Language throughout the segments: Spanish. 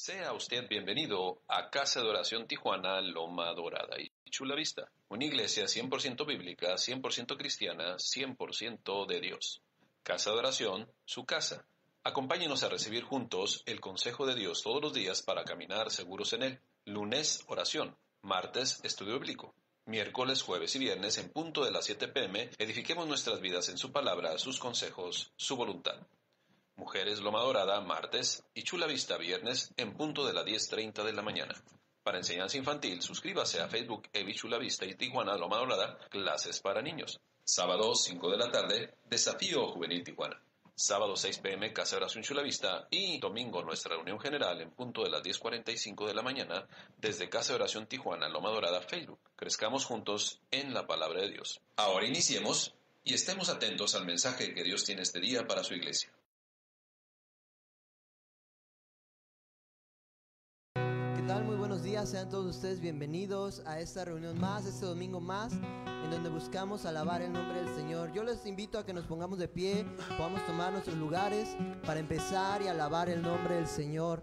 Sea usted bienvenido a Casa de Oración Tijuana, Loma Dorada y Chula Vista, una iglesia 100% bíblica, 100% cristiana, 100% de Dios. Casa de Oración, su casa. Acompáñenos a recibir juntos el consejo de Dios todos los días para caminar seguros en Él. Lunes, oración. Martes, estudio bíblico. Miércoles, jueves y viernes, en punto de las 7 p.m., edifiquemos nuestras vidas en su palabra, sus consejos, su voluntad. Mujeres Loma Dorada, martes, y Chula Vista, viernes, en punto de las 10:30 de la mañana. Para enseñanza infantil, suscríbase a Facebook Evi Chula Vista y Tijuana Loma Dorada, clases para niños. Sábado, 5 de la tarde, Desafío Juvenil Tijuana. Sábado, 6 p.m., Casa de Oración Chula Vista, y domingo, nuestra reunión general en punto de las 10:45 de la mañana, desde Casa de Oración Tijuana Loma Dorada, Facebook. Crezcamos juntos en la palabra de Dios. Ahora iniciemos y estemos atentos al mensaje que Dios tiene este día para su iglesia. ¿Qué tal? Muy buenos días, sean todos ustedes bienvenidos a esta reunión más, este domingo más, en donde buscamos alabar el nombre del Señor. Yo les invito a que nos pongamos de pie, podamos tomar nuestros lugares para empezar y alabar el nombre del Señor.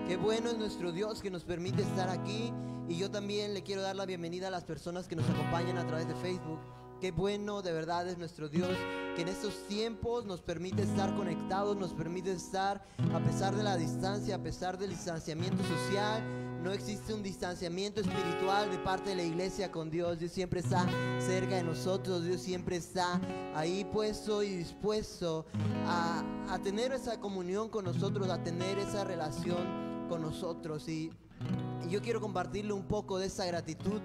Qué bueno es nuestro Dios que nos permite estar aquí, y yo también le quiero dar la bienvenida a las personas que nos acompañan a través de Facebook. Qué bueno de verdad es nuestro Dios, que en estos tiempos nos permite estar conectados, nos permite estar a pesar de la distancia, a pesar del distanciamiento social. No existe un distanciamiento espiritual de parte de la iglesia con Dios. Dios siempre está cerca de nosotros, Dios siempre está ahí puesto y dispuesto a tener esa comunión con nosotros, a tener esa relación con nosotros. Y yo quiero compartirle un poco de esa gratitud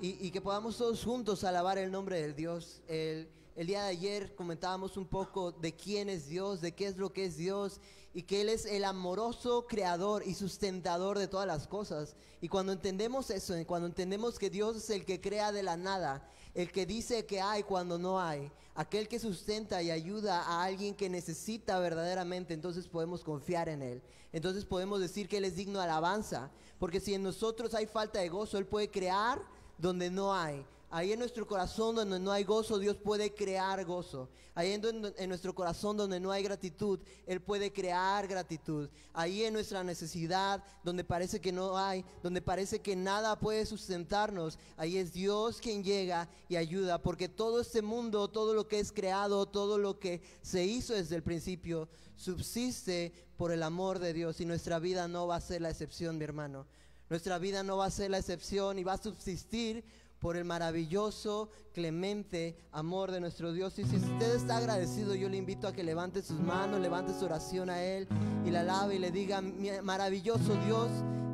y que podamos todos juntos alabar el nombre del Dios. El día de ayer comentábamos un poco de quién es Dios, de qué es lo que es Dios, y que Él es el amoroso creador y sustentador de todas las cosas. Y cuando entendemos eso, cuando entendemos que Dios es el que crea de la nada, el que dice que hay cuando no hay, aquel que sustenta y ayuda a alguien que necesita verdaderamente, entonces podemos confiar en Él. Entonces podemos decir que Él es digno de alabanza, porque si en nosotros hay falta de gozo, Él puede crear donde no hay. Ahí en nuestro corazón donde no hay gozo, Dios puede crear gozo. Ahí en nuestro corazón donde no hay gratitud, Él puede crear gratitud. Ahí en nuestra necesidad, donde parece que no hay, donde parece que nada puede sustentarnos, ahí es Dios quien llega y ayuda. Porque todo este mundo, todo lo que es creado, todo lo que se hizo desde el principio, subsiste por el amor de Dios. Y nuestra vida no va a ser la excepción, mi hermano. Nuestra vida no va a ser la excepción y va a subsistir por el maravilloso, clemente amor de nuestro Dios. Y si usted está agradecido, yo le invito a que levante sus manos, levante su oración a Él y la alabe y le diga: maravilloso Dios,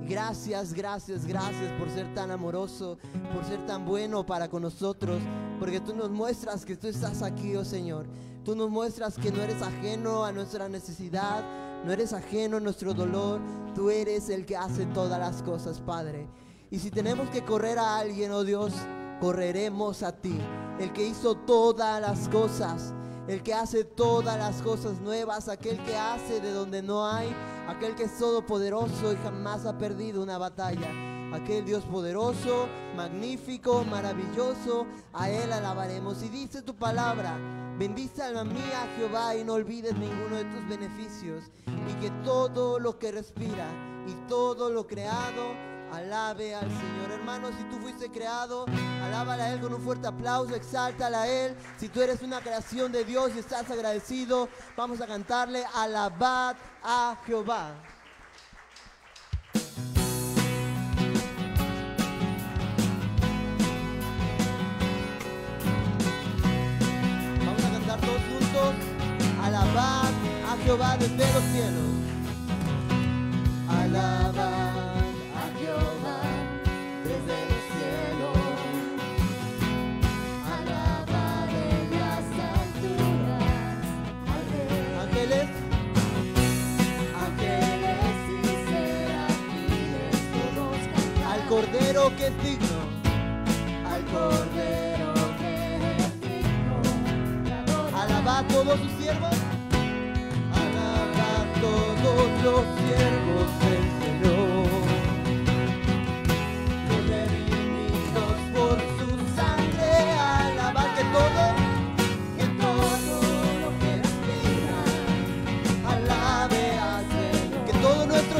gracias, gracias, gracias por ser tan amoroso, por ser tan bueno para con nosotros, porque tú nos muestras que tú estás aquí, oh Señor. Tú nos muestras que no eres ajeno a nuestra necesidad, no eres ajeno a nuestro dolor. Tú eres el que hace todas las cosas, Padre. Y si tenemos que correr a alguien, oh Dios, correremos a ti, el que hizo todas las cosas, el que hace todas las cosas nuevas, aquel que hace de donde no hay, aquel que es todopoderoso y jamás ha perdido una batalla. Aquel Dios poderoso, magnífico, maravilloso, a Él alabaremos. Y dice tu palabra: bendice alma mía a Jehová y no olvides ninguno de tus beneficios, y que todo lo que respira y todo lo creado alabe al Señor. Hermano, si tú fuiste creado, alábale a Él con un fuerte aplauso, exáltale a Él. Si tú eres una creación de Dios y estás agradecido, vamos a cantarle: alabad a Jehová. Vamos a cantar todos juntos: alabad a Jehová desde los cielos. Alabad Jehová desde los cielos, alaba desde las alturas al Rey. Ángeles, ángeles y serafines todos cantan al Cordero que es digno, al Cordero que es digno. Alaba a todos sus siervos, alaba a todos los siervos del Señor. Nuestro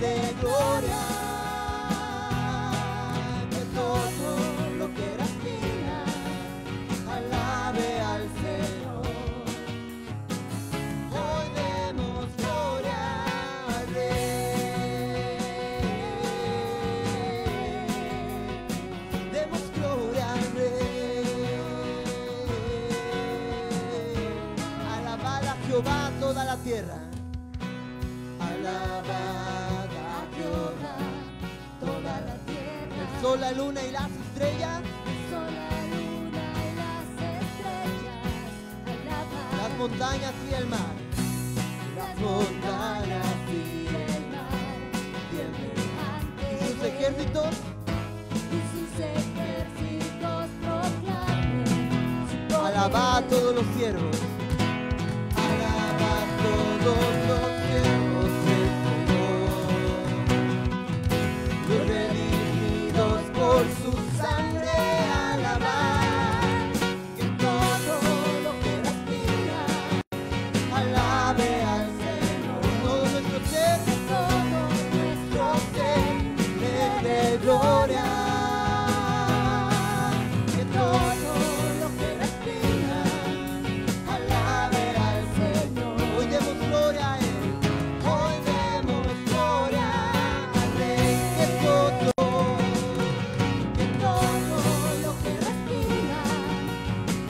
dé gloria. Que todo lo que respira alabe al Señor. Hoy demos gloria al Rey. Demos gloria al Rey. Alabad a Jehová toda la tierra. Alabad a Jehová toda la tierra. El sol, la luna y las estrellas. El sol, la luna y las estrellas. Alabad. Las montañas y el mar. Las montañas y el mar. Tiemblen ante Y sus él. ejércitos. Y sus ejércitos proclamen su poder. Alabad a todos los siervos. Alabad a todos los siervos del Señor. Los redimidos por su sangre. Alabad. Que todo lo que respira alabe al Señor. Todo nuestro ser. Todo nuestro ser Le dé gloria. Que todo lo que respira alabe al Señor. Hoy demos gloria a Él. Hoy demos gloria al Rey. Que todo lo que respira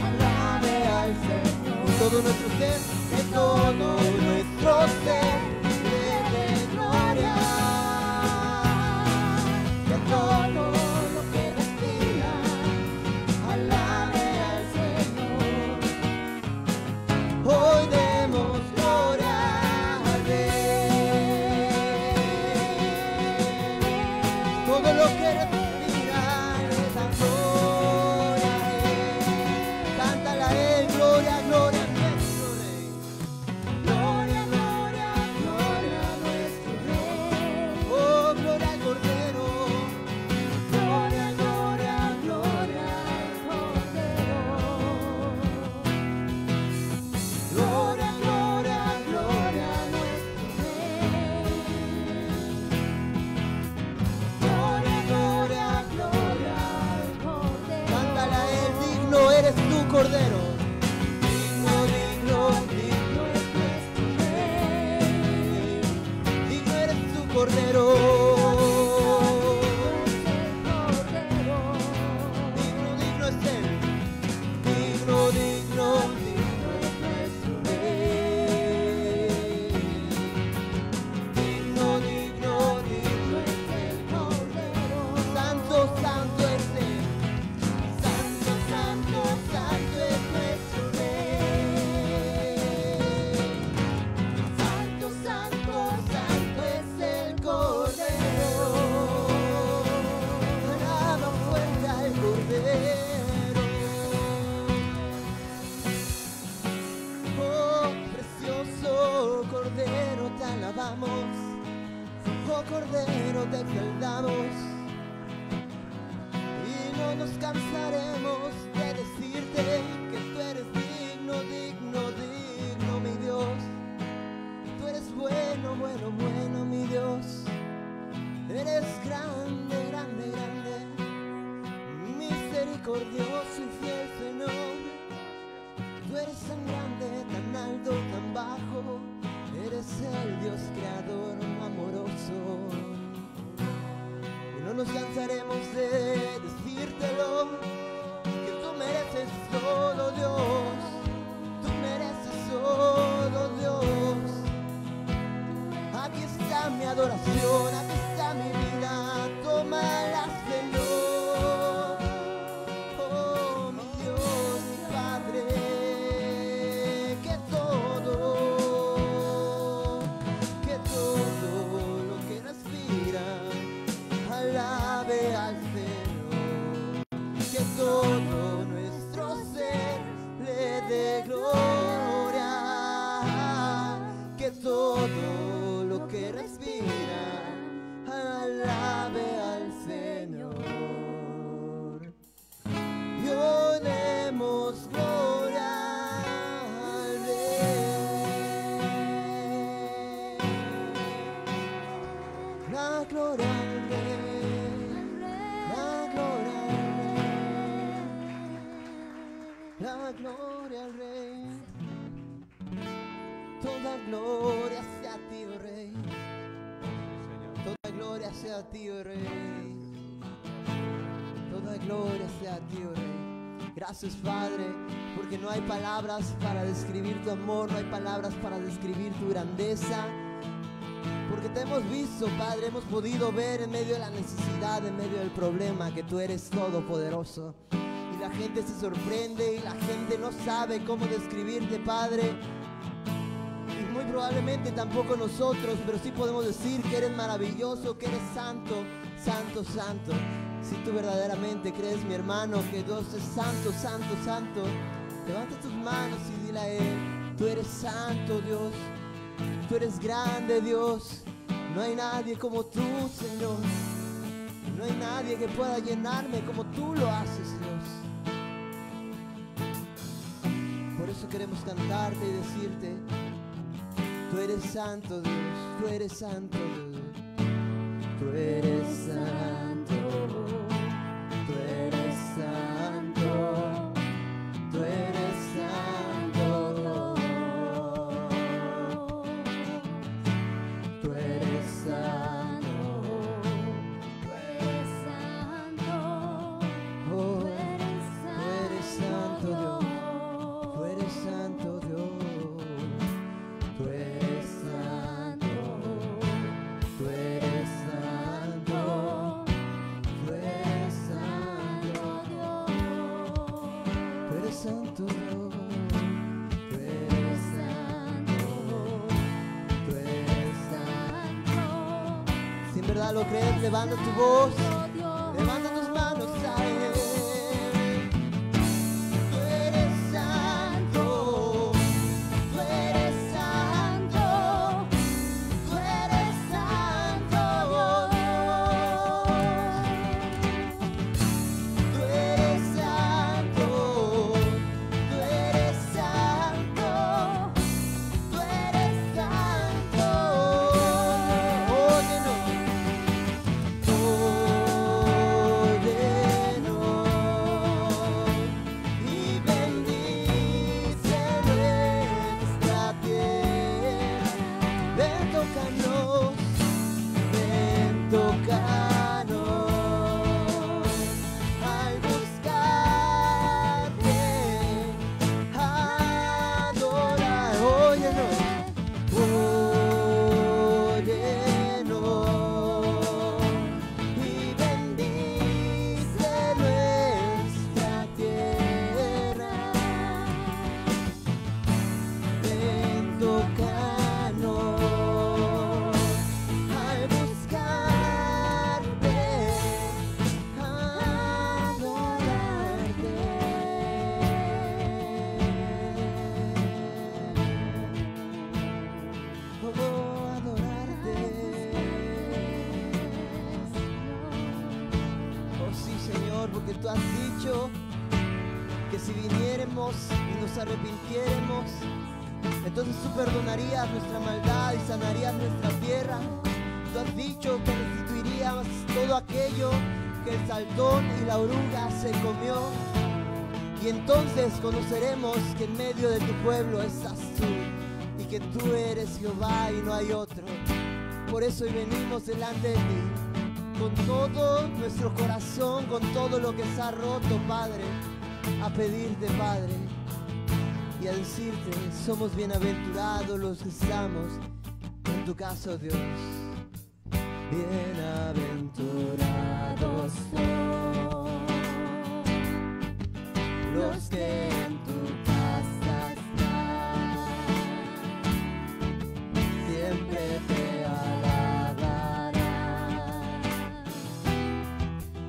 alabe al Señor. Todo nuestro ser, que todo nuestro ser le dé gloria. Que todo lo que respira alabe al Señor. Hoy demos gloria al Rey. Todo lo que respira le da gloria a Él. Cántale a Él, gloria, gloria a nuestro Rey. Gloria, gloria, gloria a nuestro Rey. Oh, gloria al Cordero. Gloria, gloria, gloria al Cordero. Gloria, gloria, gloria a nuestro Rey. Gloria, gloria, gloria al Cordero. Cántale a Él, digno eres tu Cordero. Digno, digno, digno Es nuestro Rey. digno eres tu Cordero. Digno, digno es Él. Digno, digno, digno es nuestro Rey. Digno, digno, digno es el Cordero. Santo, santo es Él. Santo, santo, santo es nuestro Rey. Santo, santo, santo es el Cordero. Alaba fuerte al Cordero. Oh, precioso Cordero, te alabamos. Oh, Cordero, te exaltamos. Y no nos cansaremos de decirte que tú eres digno, digno, digno, mi Dios. Tú eres bueno, bueno, bueno, mi Dios. Eres grande, grande, grande. Misericordioso y fiel Señor. Tú eres tan grande, tan alto, tan bajo. Eres el Dios creador amoroso. Y no nos cansaremos de decírtelo, que tú mereces todo, Dios. Tú mereces todo, Dios. Aquí está mi adoración, aquí está mi vida. Tómala, Señor. Oh, mi Dios, mi Padre. Que todo lo que respira alabe al Señor. Que todo nuestro ser le dé gloria. Que todo lo que respira La gloria al Rey, la gloria al Rey, la gloria al Rey. Toda gloria sea a ti, oh Rey. Toda gloria sea a ti, oh Rey. Toda gloria sea a ti, oh Rey. Gracias, Padre, porque no hay palabras para describir tu amor, no hay palabras para describir tu grandeza. Porque te hemos visto, Padre, hemos podido ver en medio de la necesidad, en medio del problema, que tú eres todopoderoso. Y la gente se sorprende y la gente no sabe cómo describirte, Padre. Y muy probablemente tampoco nosotros, pero sí podemos decir que eres maravilloso, que eres santo, santo, santo. Si tú verdaderamente crees, mi hermano, que Dios es santo, santo, santo, levanta tus manos y dile a Él: tú eres santo, Dios. Tú eres grande, Dios. No hay nadie como tú, Señor. No hay nadie que pueda llenarme como tú lo haces, Dios. Por eso queremos cantarte y decirte: tú eres santo, Dios. Tú eres santo, Dios. Tú eres santo. Tú eres santo. Tú eres santo. Tú eres santo. Tú eres santo. Oh, Tú eres santo, Dios. Tú eres santo, Dios. Tú eres santo. Tú eres santo. Tú eres santo, Dios. Tú eres santo, Dios. Tú eres santo. Tú eres santo. Si en verdad lo crees, levanta tu voz. Levanta tus manos a Él. Tú eres santo. Tú eres santo. Tú eres santo, Dios. Tú eres santo. Tú eres santo. Tú eres santo. Óyenos. Y bendice nuestra tierra. Ven, tócanos, ven, tócanos. Al buscarte, adorar. Óyenos, óyenos. Y bendice nuestra tierra. Ven, tócanos. Al buscarte, adorarte. Oh sí, Señor, porque tú has dicho que si viniéramos y nos arrepintiéramos, entonces tú perdonarías nuestra maldad y sanarías nuestra tierra. Tú has dicho que restituirías todo aquello que el saltón y la oruga se comió. Y entonces conoceremos que en medio de tu pueblo estás tú, y que tú eres Jehová y no hay otro. Por eso hoy venimos delante de ti, con todo nuestro corazón, con todo lo que se ha roto, Padre, a pedirte, Padre, y a decirte: somos bienaventurados los que estamos en tu casa, oh Dios. Bienaventurados los que en tu casa están, siempre te alabarán.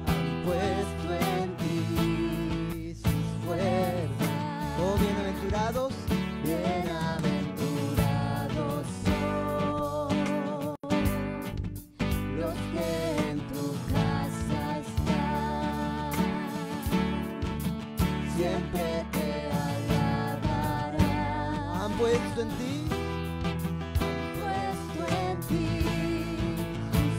Han puesto en ti sus fuerzas. Oh, bienaventurados, bienaventurados son los que en tu casa están, siempre te alabarán. Han puesto en ti, puesto en ti sus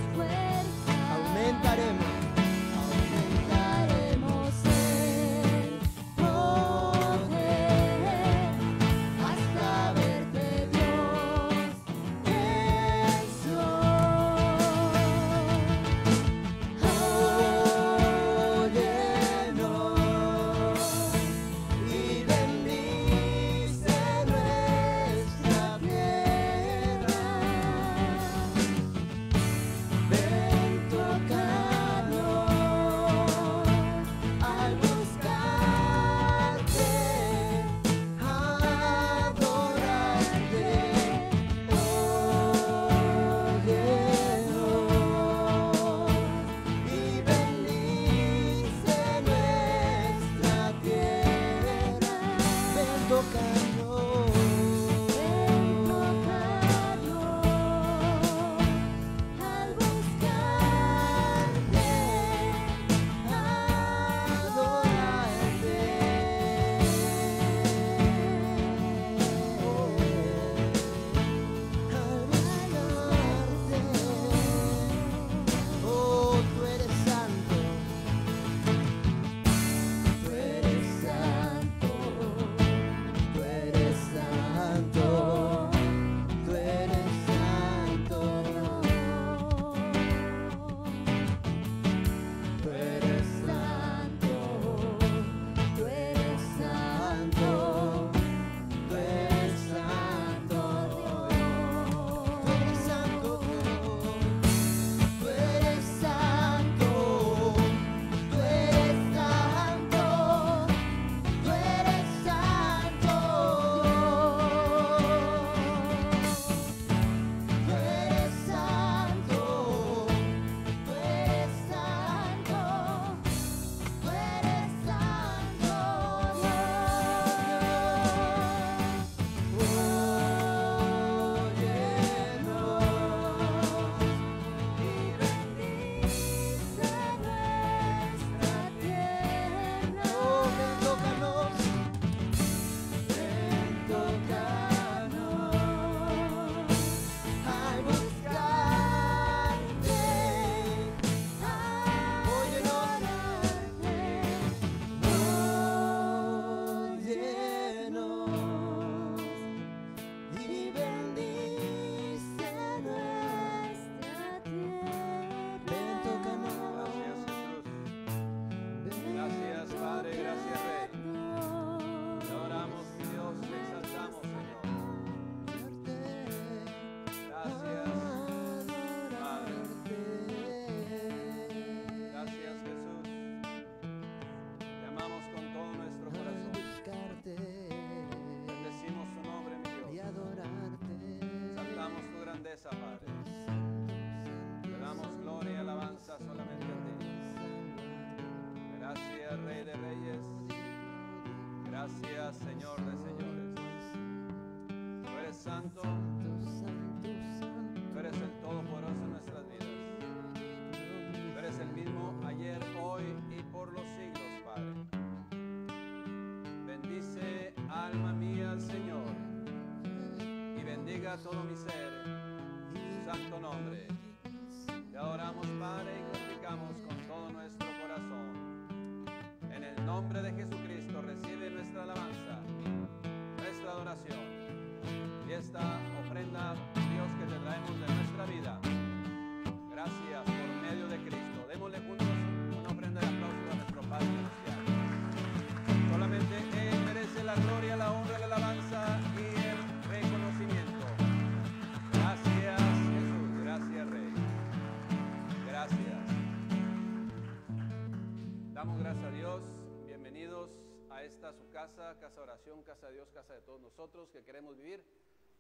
días, Señor de señores. Tú eres santo, tú eres el Todopoderoso en nuestras vidas. Tú eres el mismo ayer, hoy y por los siglos, Padre. Bendice, alma mía, al Señor, y bendiga todo mi ser, su santo nombre. Te adoramos, Padre, y glorificamos con todo nuestro corazón. En el nombre de Jesucristo recibe nuestra alabanza, nuestra adoración y esta ofrenda, Dios, que te traemos de nuestra vida. Gracias por medio de Cristo. Démosle juntos una ofrenda de aplauso a nuestro Padre Celestial. Solamente Él merece la gloria, la honra, la alabanza y el reconocimiento. Gracias, Jesús. Gracias, Rey. Gracias. Damos gracias a Dios. Bienvenidos a esta su casa, casa de oración, casa de Dios, casa de todos nosotros que queremos vivir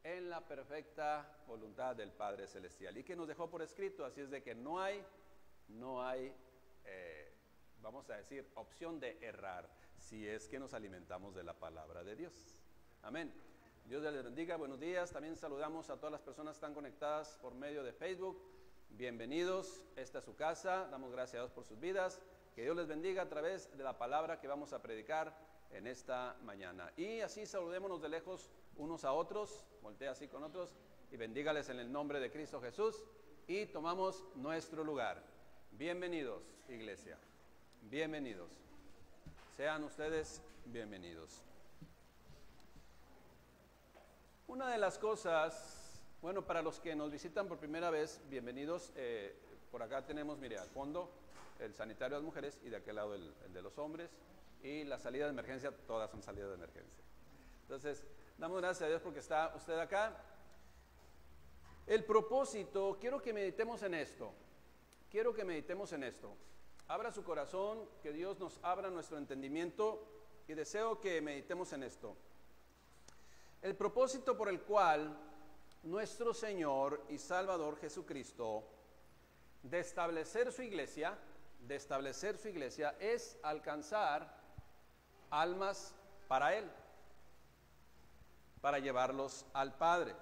en la perfecta voluntad del Padre Celestial y que nos dejó por escrito. Así es de que no hay, vamos a decir, opción de errar si es que nos alimentamos de la palabra de Dios. Amén. Dios les bendiga. Buenos días. También saludamos a todas las personas que están conectadas por medio de Facebook. Bienvenidos. Esta es su casa. Damos gracias a Dios por sus vidas. Que Dios les bendiga a través de la palabra que vamos a predicar en esta mañana. Y así saludémonos de lejos unos a otros, voltea así con otros y bendígales en el nombre de Cristo Jesús y tomamos nuestro lugar. Bienvenidos, iglesia. Bienvenidos. Sean ustedes bienvenidos. Una de las cosas, bueno, para los que nos visitan por primera vez, bienvenidos. Por acá tenemos, mire, al fondo el sanitario de las mujeres y de aquel lado el de los hombres, y la salida de emergencia, todas son salidas de emergencia. Entonces, damos gracias a Dios porque está usted acá. El propósito, quiero que meditemos en esto, Abra su corazón, que Dios nos abra nuestro entendimiento y deseo que meditemos en esto. El propósito por el cual nuestro Señor y Salvador Jesucristo de establecer su iglesia es alcanzar almas para Él, para llevarlos al Padre.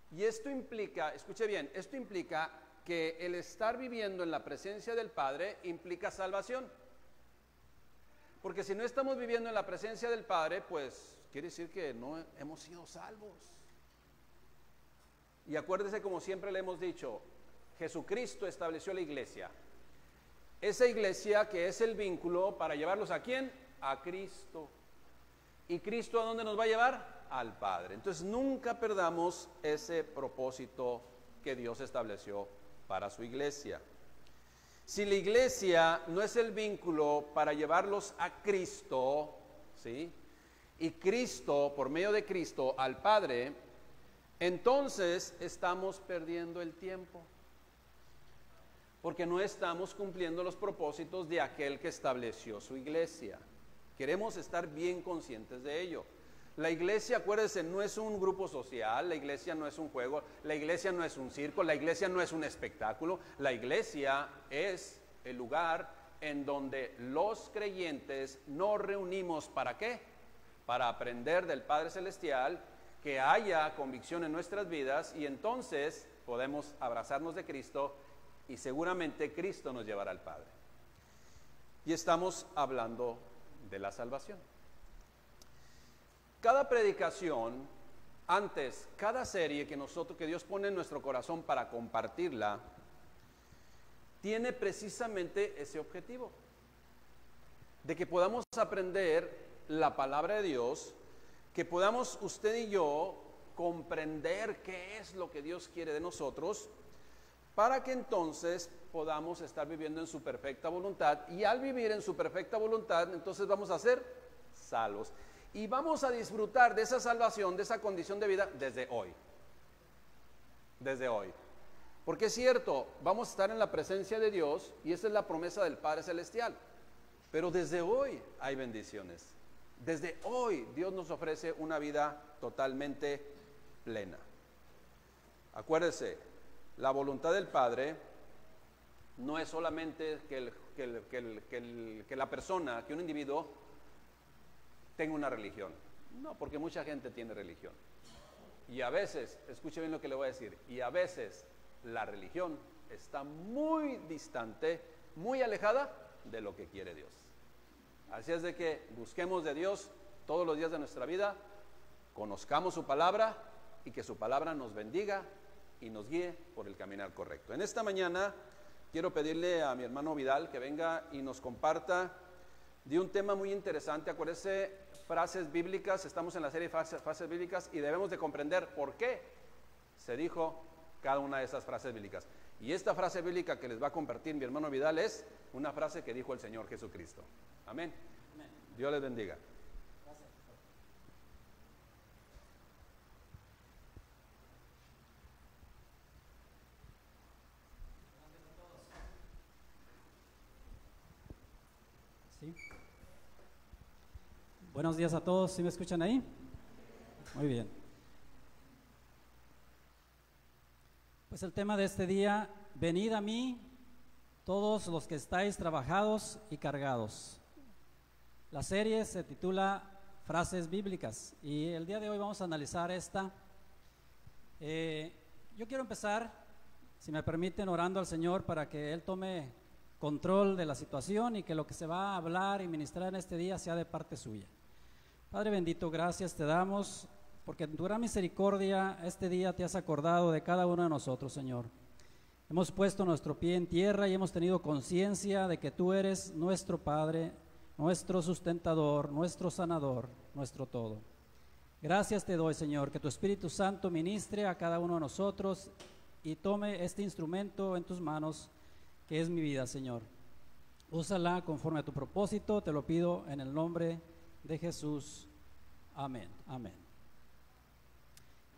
Y esto implica, escuche bien, esto implica que el estar viviendo en la presencia del Padre implica salvación. Porque si no estamos viviendo en la presencia del Padre, pues quiere decir que no hemos sido salvos. Y acuérdese, como siempre le hemos dicho, Jesucristo estableció la iglesia. Esa iglesia que es el vínculo para llevarlos ¿a quién? A Cristo. ¿Y Cristo a dónde nos va a llevar? Al Padre. Entonces nunca perdamos ese propósito que Dios estableció para su iglesia. Si la iglesia no es el vínculo para llevarlos a Cristo, ¿sí? Y Cristo, por medio de Cristo, al Padre, entonces estamos perdiendo el tiempo. Porque no estamos cumpliendo los propósitos de aquel que estableció su iglesia. Queremos estar bien conscientes de ello. La iglesia, acuérdense, no es un grupo social, la iglesia no es un juego, la iglesia no es un circo, la iglesia no es un espectáculo. La iglesia es el lugar en donde los creyentes nos reunimos. ¿Para qué? Para aprender del Padre Celestial, que haya convicción en nuestras vidas y entonces podemos abrazarnos de Cristo y seguramente Cristo nos llevará al Padre. Y estamos hablando de la salvación. Cada predicación, antes, cada serie que Dios pone en nuestro corazón para compartirla, tiene precisamente ese objetivo, de que podamos aprender la palabra de Dios, que podamos usted y yo comprender qué es lo que Dios quiere de nosotros, para que entonces podamos estar viviendo en su perfecta voluntad, y al vivir en su perfecta voluntad, entonces vamos a ser salvos. Y vamos a disfrutar de esa salvación, de esa condición de vida desde hoy. Desde hoy. Porque es cierto, vamos a estar en la presencia de Dios y esa es la promesa del Padre Celestial. Pero desde hoy hay bendiciones. Desde hoy Dios nos ofrece una vida totalmente plena. Acuérdese, la voluntad del Padre no es solamente que la persona, que un individuo tengo una religión. No, porque mucha gente tiene religión. Y a veces, escuche bien lo que le voy a decir, y a veces la religión está muy distante, muy alejada de lo que quiere Dios. Así es de que busquemos de Dios todos los días de nuestra vida, conozcamos su palabra y que su palabra nos bendiga y nos guíe por el caminar correcto. En esta mañana quiero pedirle a mi hermano Vidal que venga y nos comparta de un tema muy interesante. Acuérdese, frases bíblicas, estamos en la serie frases bíblicas y debemos de comprender por qué se dijo cada una de esas frases bíblicas. Y esta frase bíblica que les va a compartir mi hermano Vidal es una frase que dijo el Señor Jesucristo. Amén. Amén. Dios les bendiga. Gracias. Sí. Buenos días a todos, ¿sí me escuchan ahí? Muy bien. Pues el tema de este día, venid a mí todos los que estáis trabajados y cargados. La serie se titula Frases Bíblicas y el día de hoy vamos a analizar esta. Yo quiero empezar, si me permiten, orando al Señor para que Él tome control de la situación y que lo que se va a hablar y ministrar en este día sea de parte suya. Padre bendito, gracias te damos porque en tu gran misericordia este día te has acordado de cada uno de nosotros, Señor. Hemos puesto nuestro pie en tierra y hemos tenido conciencia de que tú eres nuestro Padre, nuestro sustentador, nuestro sanador, nuestro todo. Gracias te doy, Señor, que tu Espíritu Santo ministre a cada uno de nosotros y tome este instrumento en tus manos, que es mi vida, Señor. Úsala conforme a tu propósito, te lo pido en el nombre de Jesús. Amén, amén.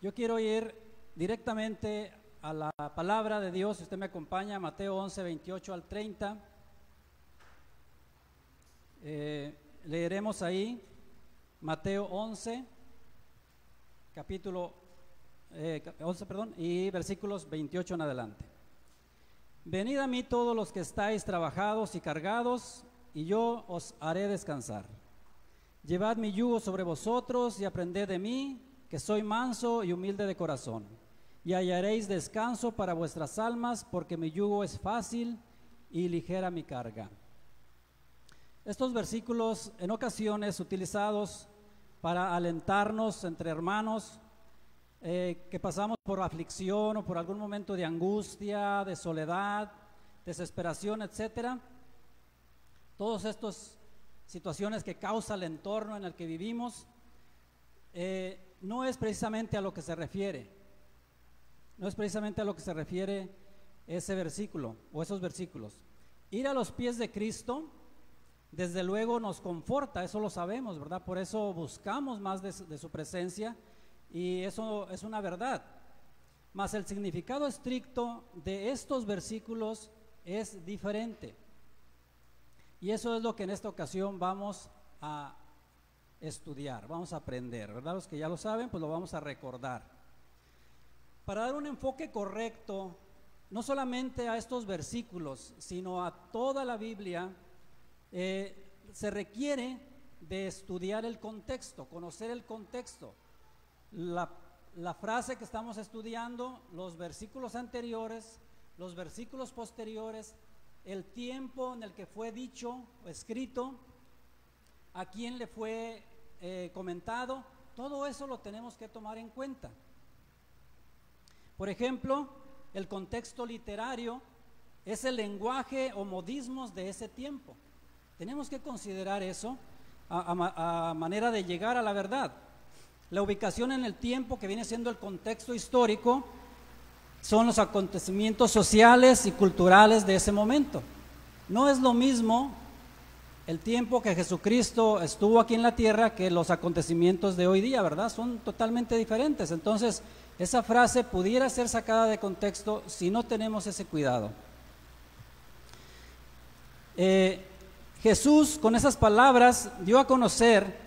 Yo quiero ir directamente a la palabra de Dios. Si usted me acompaña, Mateo 11, 28 al 30. Leeremos ahí Mateo 11, capítulo 11, y versículos 28 en adelante. Venid a mí todos los que estáis trabajados y cargados, y yo os haré descansar. Llevad mi yugo sobre vosotros y aprended de mí, que soy manso y humilde de corazón, y hallaréis descanso para vuestras almas, porque mi yugo es fácil y ligera mi carga. Estos versículos en ocasiones utilizados para alentarnos entre hermanos que pasamos por aflicción o por algún momento de angustia, de soledad, desesperación, etcétera. Todas estas situaciones que causa el entorno en el que vivimos, no es precisamente a lo que se refiere. No es precisamente a lo que se refiere ese versículo o esos versículos. Ir a los pies de Cristo, desde luego nos conforta, eso lo sabemos, ¿verdad? Por eso buscamos más de su presencia y eso es una verdad. Mas el significado estricto de estos versículos es diferente. Y eso es lo que en esta ocasión vamos a estudiar, vamos a aprender, ¿verdad? Los que ya lo saben, pues lo vamos a recordar. Para dar un enfoque correcto, no solamente a estos versículos, sino a toda la Biblia, se requiere de estudiar el contexto, conocer el contexto. La frase que estamos estudiando, los versículos anteriores, los versículos posteriores, el tiempo en el que fue dicho o escrito, a quién le fue comentado, todo eso lo tenemos que tomar en cuenta. Por ejemplo, el contexto literario es el lenguaje o modismos de ese tiempo. Tenemos que considerar eso a manera de llegar a la verdad. La ubicación en el tiempo, que viene siendo el contexto histórico, son los acontecimientos sociales y culturales de ese momento. No es lo mismo el tiempo que Jesucristo estuvo aquí en la tierra que los acontecimientos de hoy día, ¿verdad? Son totalmente diferentes. Entonces, esa frase pudiera ser sacada de contexto si no tenemos ese cuidado. Jesús, con esas palabras, dio a conocer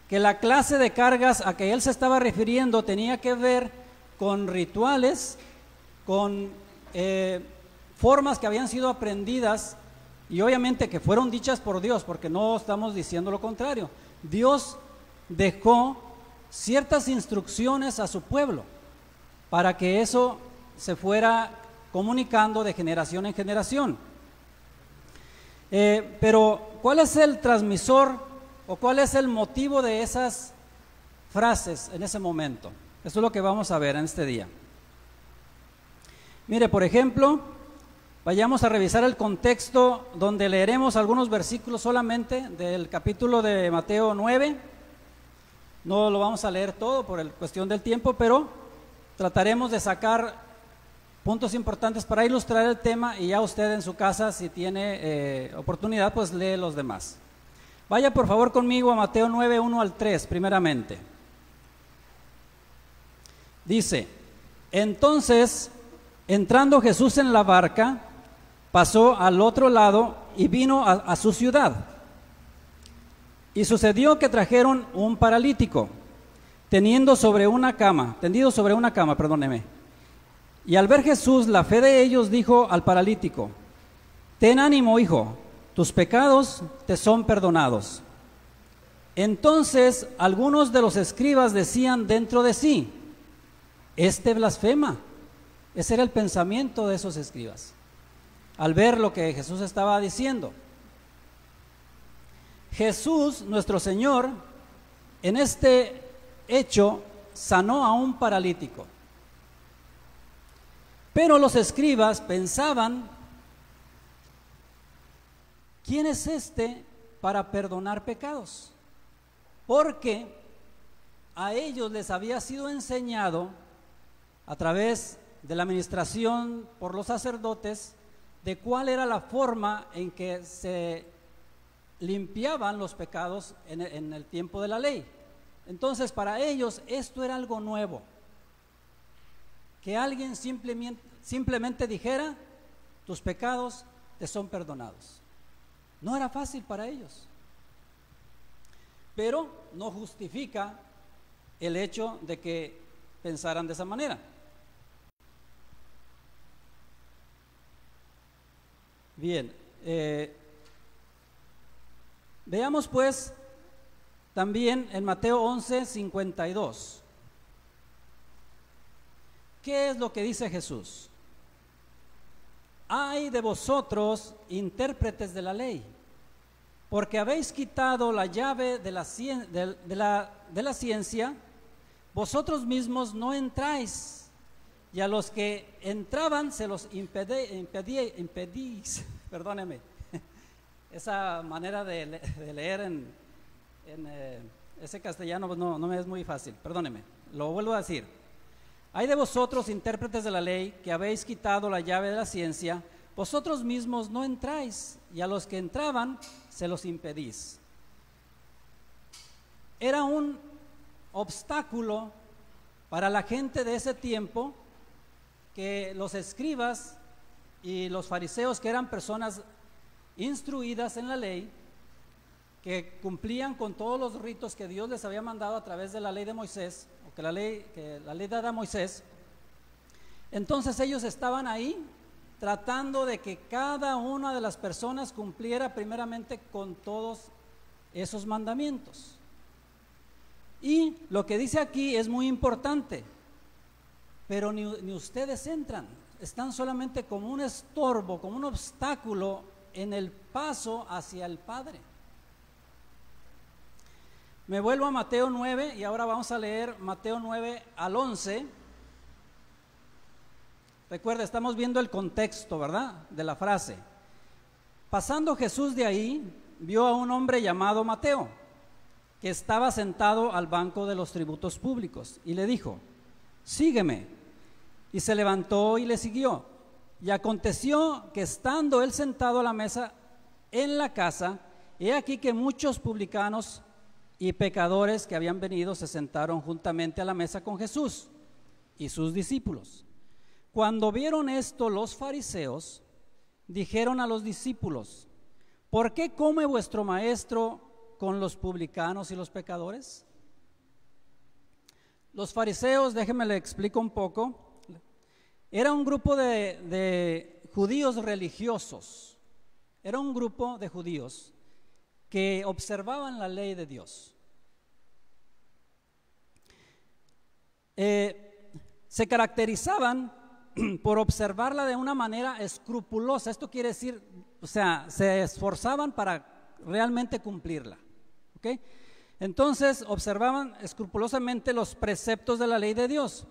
que la clase de cargas a que él se estaba refiriendo tenía que ver con rituales, con formas que habían sido aprendidas y obviamente que fueron dichas por Dios, porque no estamos diciendo lo contrario, Dios dejó ciertas instrucciones a su pueblo para que eso se fuera comunicando de generación en generación. Pero ¿cuál es el transmisor o cuál es el motivo de esas frases en ese momento? Eso es lo que vamos a ver en este día. Mire, por ejemplo, vayamos a revisar el contexto donde leeremos algunos versículos solamente del capítulo de Mateo 9. No lo vamos a leer todo por cuestión del tiempo, pero trataremos de sacar puntos importantes para ilustrar el tema, y ya usted en su casa, si tiene oportunidad, pues lee los demás. Vaya por favor conmigo a Mateo 9, 1 al 3, primeramente. Dice: entonces, entrando Jesús en la barca, pasó al otro lado y vino a su ciudad. Y sucedió que trajeron un paralítico, tendido sobre una cama, Y al ver Jesús la fe de ellos, dijo al paralítico: ten ánimo, hijo, tus pecados te son perdonados. Entonces algunos de los escribas decían dentro de sí: este blasfema. Ese era el pensamiento de esos escribas al ver lo que Jesús estaba diciendo. Jesús, nuestro Señor, en este hecho sanó a un paralítico. Pero los escribas pensaban: ¿quién es este para perdonar pecados? Porque a ellos les había sido enseñado a través de la administración por los sacerdotes de cuál era la forma en que se limpiaban los pecados en el tiempo de la ley. Entonces, para ellos esto era algo nuevo. Que alguien simplemente dijera: tus pecados te son perdonados. No era fácil para ellos, pero no justifica el hecho de que pensaran de esa manera. Bien, veamos pues también en Mateo 11, 52. ¿Qué es lo que dice Jesús? Ay de vosotros, intérpretes de la ley, porque habéis quitado la llave de la ciencia, vosotros mismos no entráis, y a los que entraban se los impedís. Perdóneme, esa manera de leer en ese castellano pues no me es muy fácil, perdóneme, lo vuelvo a decir. Hay de vosotros, intérpretes de la ley, que habéis quitado la llave de la ciencia, vosotros mismos no entráis, y a los que entraban se los impedís. Era un obstáculo para la gente de ese tiempo que los escribas y los fariseos, que eran personas instruidas en la ley, que cumplían con todos los ritos que Dios les había mandado a través de la ley de Moisés, o que la ley dada a Moisés. Entonces ellos estaban ahí tratando de que cada una de las personas cumpliera primeramente con todos esos mandamientos. Y lo que dice aquí es muy importante: pero ni ustedes entran, están solamente como un estorbo, como un obstáculo en el paso hacia el Padre. Me vuelvo a Mateo 9 y ahora vamos a leer Mateo 9 al 11. Recuerda, estamos viendo el contexto, ¿verdad?, de la frase. Pasando Jesús de ahí, vio a un hombre llamado Mateo, que estaba sentado al banco de los tributos públicos, y le dijo: sígueme. Y se levantó y le siguió. Y aconteció que, estando él sentado a la mesa en la casa, he aquí que muchos publicanos y pecadores que habían venido se sentaron juntamente a la mesa con Jesús y sus discípulos. Cuando vieron esto, los fariseos dijeron a los discípulos: ¿por qué come vuestro maestro con los publicanos y los pecadores? Los fariseos, déjenme le explico un poco, era un grupo de judíos religiosos, era un grupo de judíos que observaban la ley de Dios. Se caracterizaban por observarla de una manera escrupulosa. Esto quiere decir, o sea, se esforzaban para realmente cumplirla. ¿Ok? Entonces observaban escrupulosamente los preceptos de la ley de Dios,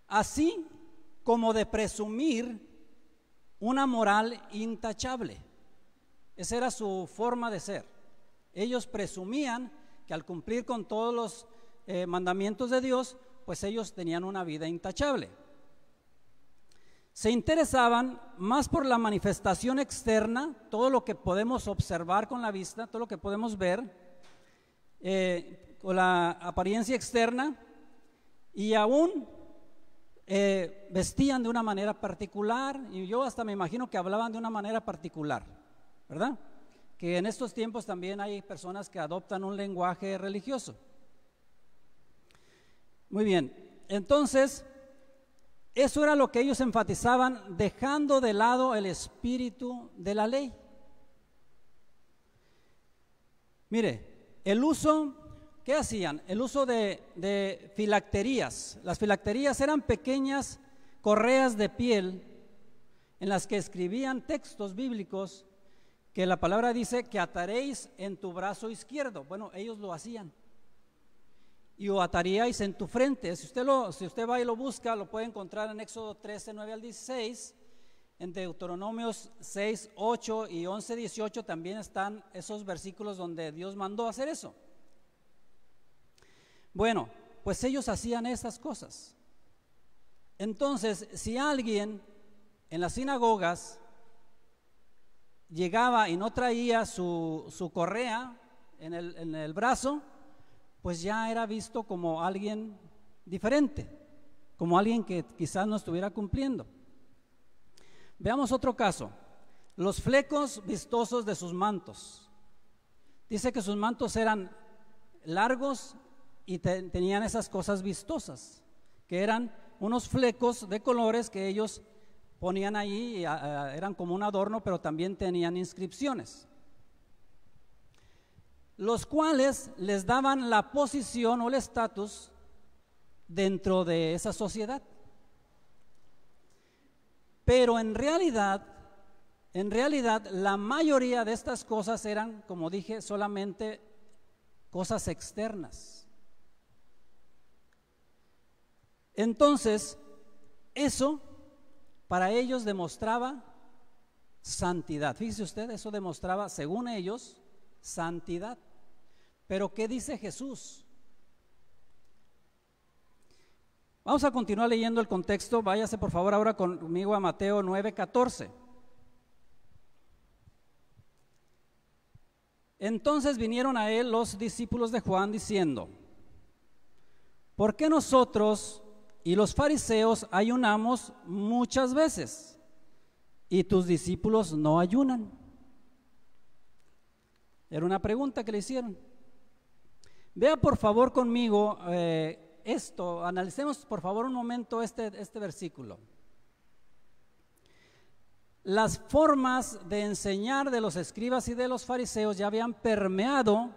así como de presumir una moral intachable. Esa era su forma de ser. Ellos presumían que al cumplir con todos los mandamientos de Dios, pues ellos tenían una vida intachable. Se interesaban más por la manifestación externa, todo lo que podemos observar con la vista, todo lo que podemos ver, con la apariencia externa, y aún vestían de una manera particular, y yo hasta me imagino que hablaban de una manera particular, ¿verdad? Que en estos tiempos también hay personas que adoptan un lenguaje religioso. Muy bien, entonces eso era lo que ellos enfatizaban, dejando de lado el espíritu de la ley. Mire, el uso, ¿qué hacían? El uso de filacterías. Las filacterías eran pequeñas correas de piel en las que escribían textos bíblicos que la palabra dice que ataréis en tu brazo izquierdo. Bueno, ellos lo hacían. Y o ataríais en tu frente. Si usted va y lo busca, lo puede encontrar en Éxodo 13, 9 al 16, en Deuteronomios 6, 8 y 11, 18 también están esos versículos donde Dios mandó hacer eso. Bueno, pues ellos hacían esas cosas. Entonces, si alguien en las sinagogas llegaba y no traía su correa en el brazo, pues ya era visto como alguien diferente, como alguien que quizás no estuviera cumpliendo. Veamos otro caso, los flecos vistosos de sus mantos. Dice que sus mantos eran largos y tenían esas cosas vistosas, que eran unos flecos de colores que ellos ponían ahí, eran como un adorno, pero también tenían inscripciones, los cuales les daban la posición o el estatus dentro de esa sociedad. Pero en realidad la mayoría de estas cosas eran, como dije, solamente cosas externas. Entonces, eso para ellos demostraba santidad. Fíjese usted, eso demostraba, según ellos, santidad. Pero ¿qué dice Jesús? Vamos a continuar leyendo el contexto. Váyase por favor ahora conmigo a Mateo 9:14. Entonces vinieron a él los discípulos de Juan diciendo: ¿por qué nosotros y los fariseos ayunamos muchas veces y tus discípulos no ayunan? Era una pregunta que le hicieron. Vea por favor conmigo esto, analicemos por favor un momento este versículo. Las formas de enseñar de los escribas y de los fariseos ya habían permeado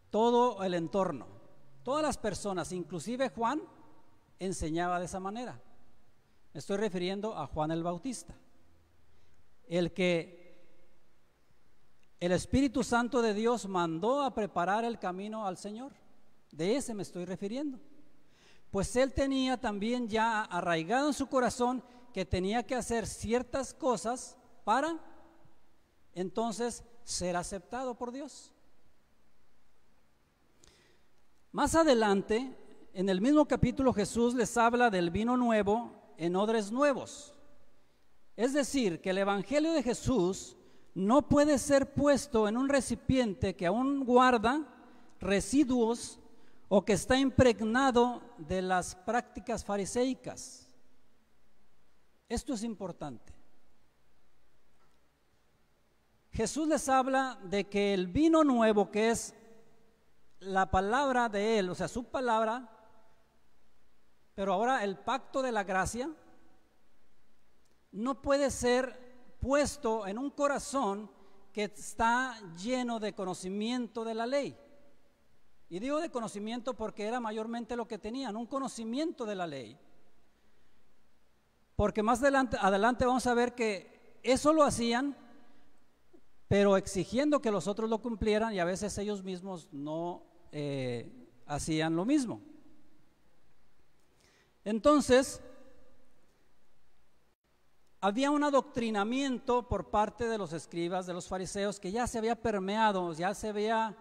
todo el entorno. Todas las personas, inclusive Juan, enseñaba de esa manera. Me estoy refiriendo a Juan el Bautista, el que el Espíritu Santo de Dios mandó a preparar el camino al Señor. De ese me estoy refiriendo. Pues él tenía también ya arraigado en su corazón que tenía que hacer ciertas cosas para entonces ser aceptado por Dios. Más adelante, en el mismo capítulo, Jesús les habla del vino nuevo en odres nuevos. Es decir, que el Evangelio de Jesús no puede ser puesto en un recipiente que aún guarda residuos o que está impregnado de las prácticas fariseicas. Esto es importante. Jesús les habla de que el vino nuevo, que es la palabra de Él, o sea, su palabra, pero ahora el pacto de la gracia, no puede ser puesto en un corazón que está lleno de conocimiento de la ley. Y digo de conocimiento porque era mayormente lo que tenían, un conocimiento de la ley. Porque más adelante vamos a ver que eso lo hacían, pero exigiendo que los otros lo cumplieran, y a veces ellos mismos no hacían lo mismo. Entonces, había un adoctrinamiento por parte de los escribas, de los fariseos, que ya se había permeado, ya se había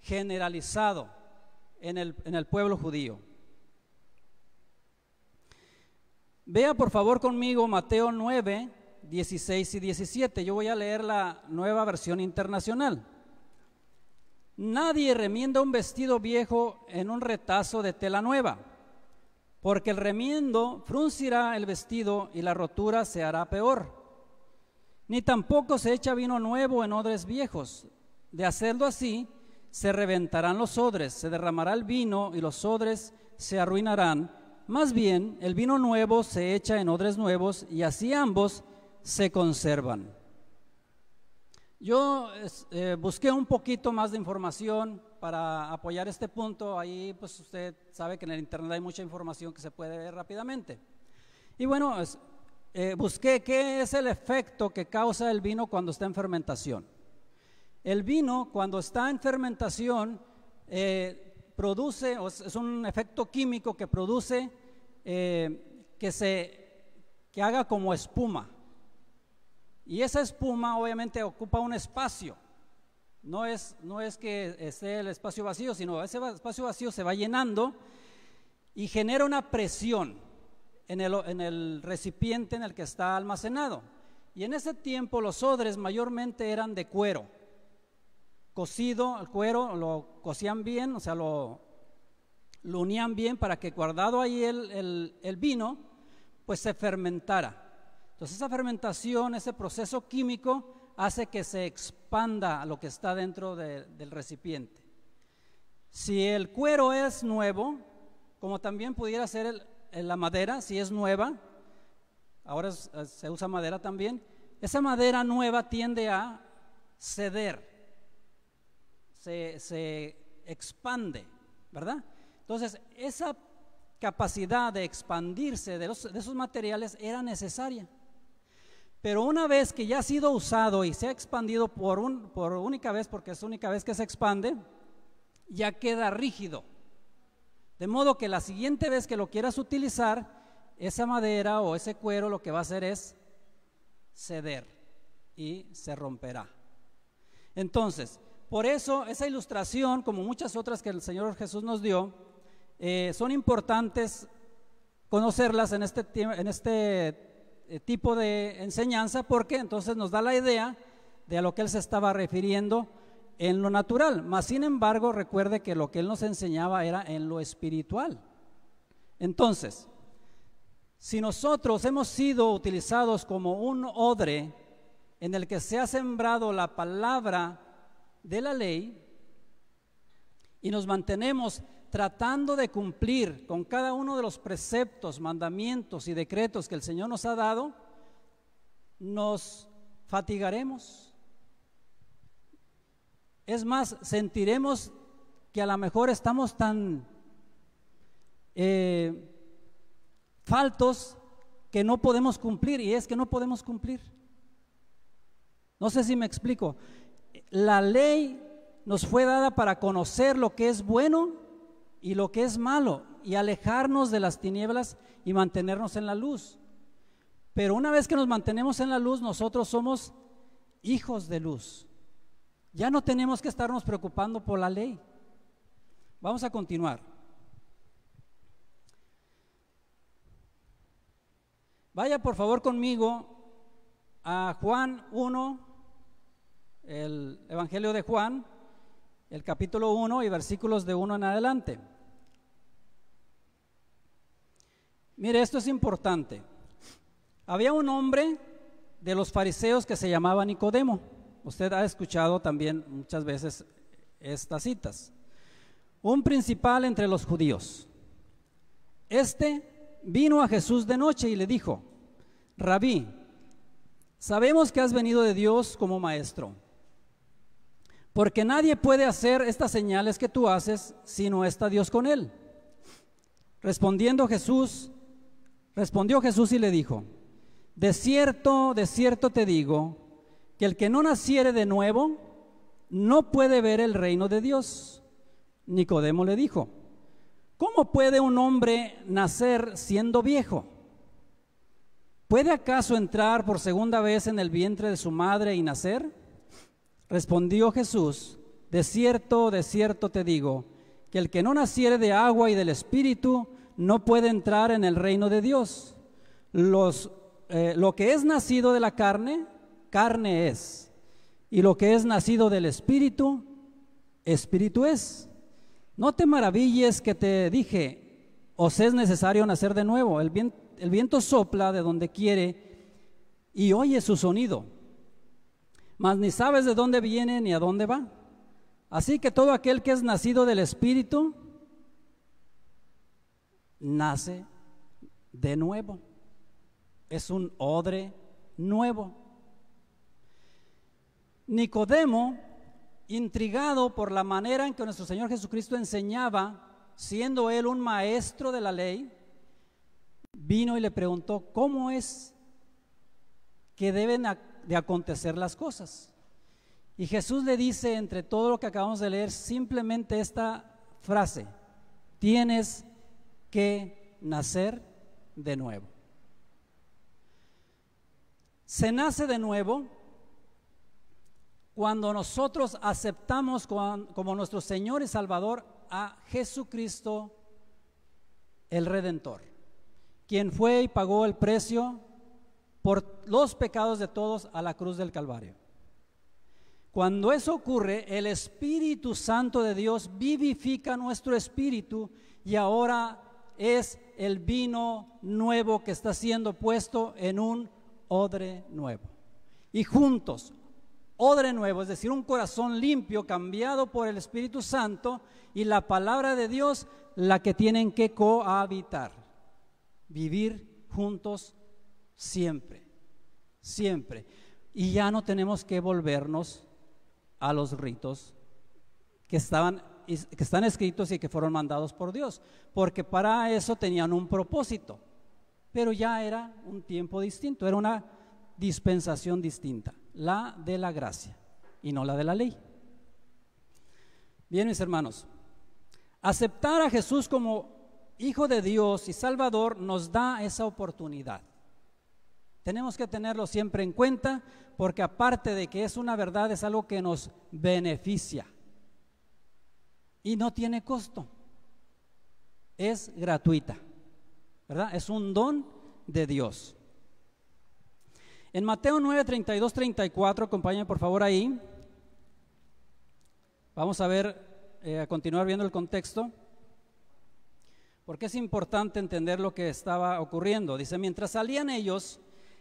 generalizado en el pueblo judío. Vea por favor conmigo Mateo 9, 16 y 17. Yo voy a leer la Nueva Versión Internacional. Nadie remienda un vestido viejo en un retazo de tela nueva, porque el remiendo fruncirá el vestido y la rotura se hará peor. Ni tampoco se echa vino nuevo en odres viejos. De hacerlo así, se reventarán los odres, se derramará el vino y los odres se arruinarán. Más bien, el vino nuevo se echa en odres nuevos y así ambos se conservan. Yo busqué un poquito más de información para apoyar este punto. Ahí pues usted sabe que en el internet hay mucha información que se puede ver rápidamente. Y bueno, busqué qué es el efecto que causa el vino cuando está en fermentación. El vino cuando está en fermentación produce, es un efecto químico que produce que haga como espuma. Y esa espuma obviamente ocupa un espacio. No es que esté el espacio vacío, sino ese espacio vacío se va llenando y genera una presión en el recipiente en el que está almacenado. Y en ese tiempo los odres mayormente eran de cuero, cocido. El cuero lo cocían bien, o sea, lo unían bien para que guardado ahí el vino, pues se fermentara. Entonces esa fermentación, ese proceso químico hace que se expanda lo que está dentro del recipiente. Si el cuero es nuevo, como también pudiera ser la madera, si es nueva, ahora se usa madera también, esa madera nueva tiende a ceder, se expande, ¿verdad? Entonces esa capacidad de expandirse de esos materiales era necesaria. Pero una vez que ya ha sido usado y se ha expandido por única vez, porque es única vez que se expande, ya queda rígido. De modo que la siguiente vez que lo quieras utilizar, esa madera o ese cuero lo que va a hacer es ceder y se romperá. Este por eso esa ilustración, como muchas otras que el Señor Jesús nos dio, son importantes conocerlas en este tipo de enseñanza, porque entonces nos da la idea de a lo que Él se estaba refiriendo en lo natural. Mas sin embargo, recuerde que lo que Él nos enseñaba era en lo espiritual. Entonces, si nosotros hemos sido utilizados como un odre en el que se ha sembrado la palabra de la ley y nos mantenemos tratando de cumplir con cada uno de los preceptos, mandamientos y decretos que el Señor nos ha dado, nos fatigaremos. Es más, sentiremos que a lo mejor estamos tan faltos que no podemos cumplir, y es que no podemos cumplir. No sé si me explico. La ley nos fue dada para conocer lo que es bueno y lo que es malo, y alejarnos de las tinieblas y mantenernos en la luz. Pero una vez que nos mantenemos en la luz, nosotros somos hijos de luz. Ya no tenemos que estarnos preocupando por la ley. Vamos a continuar. Vaya por favor conmigo a Juan 1, el Evangelio de Juan, el capítulo 1 y versículos de 1 en adelante. Mire, esto es importante. Había un hombre de los fariseos que se llamaba Nicodemo. Usted ha escuchado también muchas veces estas citas. Un principal entre los judíos. Este vino a Jesús de noche y le dijo: Rabí, sabemos que has venido de Dios como maestro, porque nadie puede hacer estas señales que tú haces si no está Dios con él. Respondió Jesús y le dijo: de cierto te digo, que el que no naciere de nuevo no puede ver el reino de Dios. Nicodemo le dijo: ¿cómo puede un hombre nacer siendo viejo? ¿Puede acaso entrar por segunda vez en el vientre de su madre y nacer? Respondió Jesús: de cierto te digo, que el que no naciere de agua y del Espíritu no puede entrar en el reino de Dios. Lo que es nacido de la carne, carne es, y lo que es nacido del Espíritu, Espíritu es. No te maravilles que te dije: os es necesario nacer de nuevo. El viento sopla de donde quiere y oye su sonido, mas ni sabes de dónde viene ni a dónde va. Así que todo aquel que es nacido del Espíritu nace de nuevo. Es un odre nuevo. Nicodemo, intrigado por la manera en que nuestro Señor Jesucristo enseñaba, siendo él un maestro de la ley, vino y le preguntó: ¿cómo es que deben de acontecer las cosas? Y Jesús le dice, entre todo lo que acabamos de leer, simplemente esta frase: tienes que nacer de nuevo. Se nace de nuevo cuando nosotros aceptamos como nuestro Señor y Salvador a Jesucristo el Redentor, quien fue y pagó el precio por los pecados de todos a la cruz del Calvario. Cuando eso ocurre, el Espíritu Santo de Dios vivifica nuestro espíritu y ahora es el vino nuevo que está siendo puesto en un odre nuevo. Y juntos, odre nuevo, es decir, un corazón limpio cambiado por el Espíritu Santo y la palabra de Dios, la que tienen que cohabitar, vivir juntos siempre, siempre. Y ya no tenemos que volvernos a los ritos que están escritos y que fueron mandados por Dios, porque para eso tenían un propósito, pero ya era un tiempo distinto, era una dispensación distinta, la de la gracia y no la de la ley. Bien, mis hermanos, aceptar a Jesús como Hijo de Dios y Salvador nos da esa oportunidad. Tenemos que tenerlo siempre en cuenta, porque aparte de que es una verdad, es algo que nos beneficia y no tiene costo, es gratuita, ¿verdad? Es un don de Dios. En Mateo 9, 32, 34, acompáñenme por favor ahí. Vamos a ver, a continuar viendo el contexto, porque es importante entender lo que estaba ocurriendo. Dice: mientras salían ellos,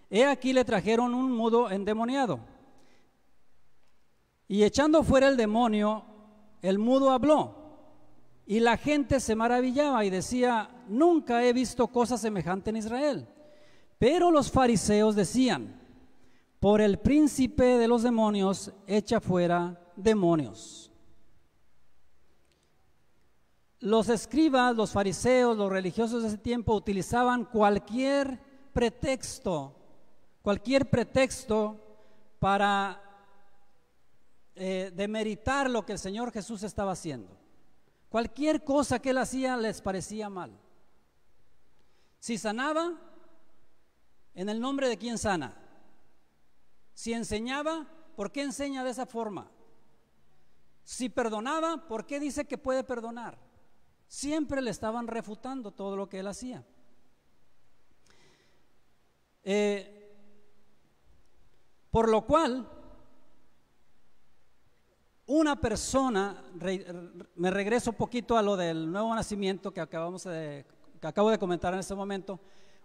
he aquí le trajeron un mudo endemoniado, y echando fuera el demonio, el mudo habló, y la gente se maravillaba y decía: nunca he visto cosa semejante en Israel. Pero los fariseos decían: por el príncipe de los demonios echa fuera demonios. Los escribas, los fariseos, los religiosos de ese tiempo utilizaban cualquier pretexto para demeritar lo que el Señor Jesús estaba haciendo. Cualquier cosa que él hacía les parecía mal. Si sanaba, ¿en el nombre de quién sana? Si enseñaba, ¿por qué enseña de esa forma? Si perdonaba, ¿por qué dice que puede perdonar? Siempre le estaban refutando todo lo que él hacía. Por lo cual, una persona, me regreso un poquito a lo del nuevo nacimiento que acabo de comentar en este momento.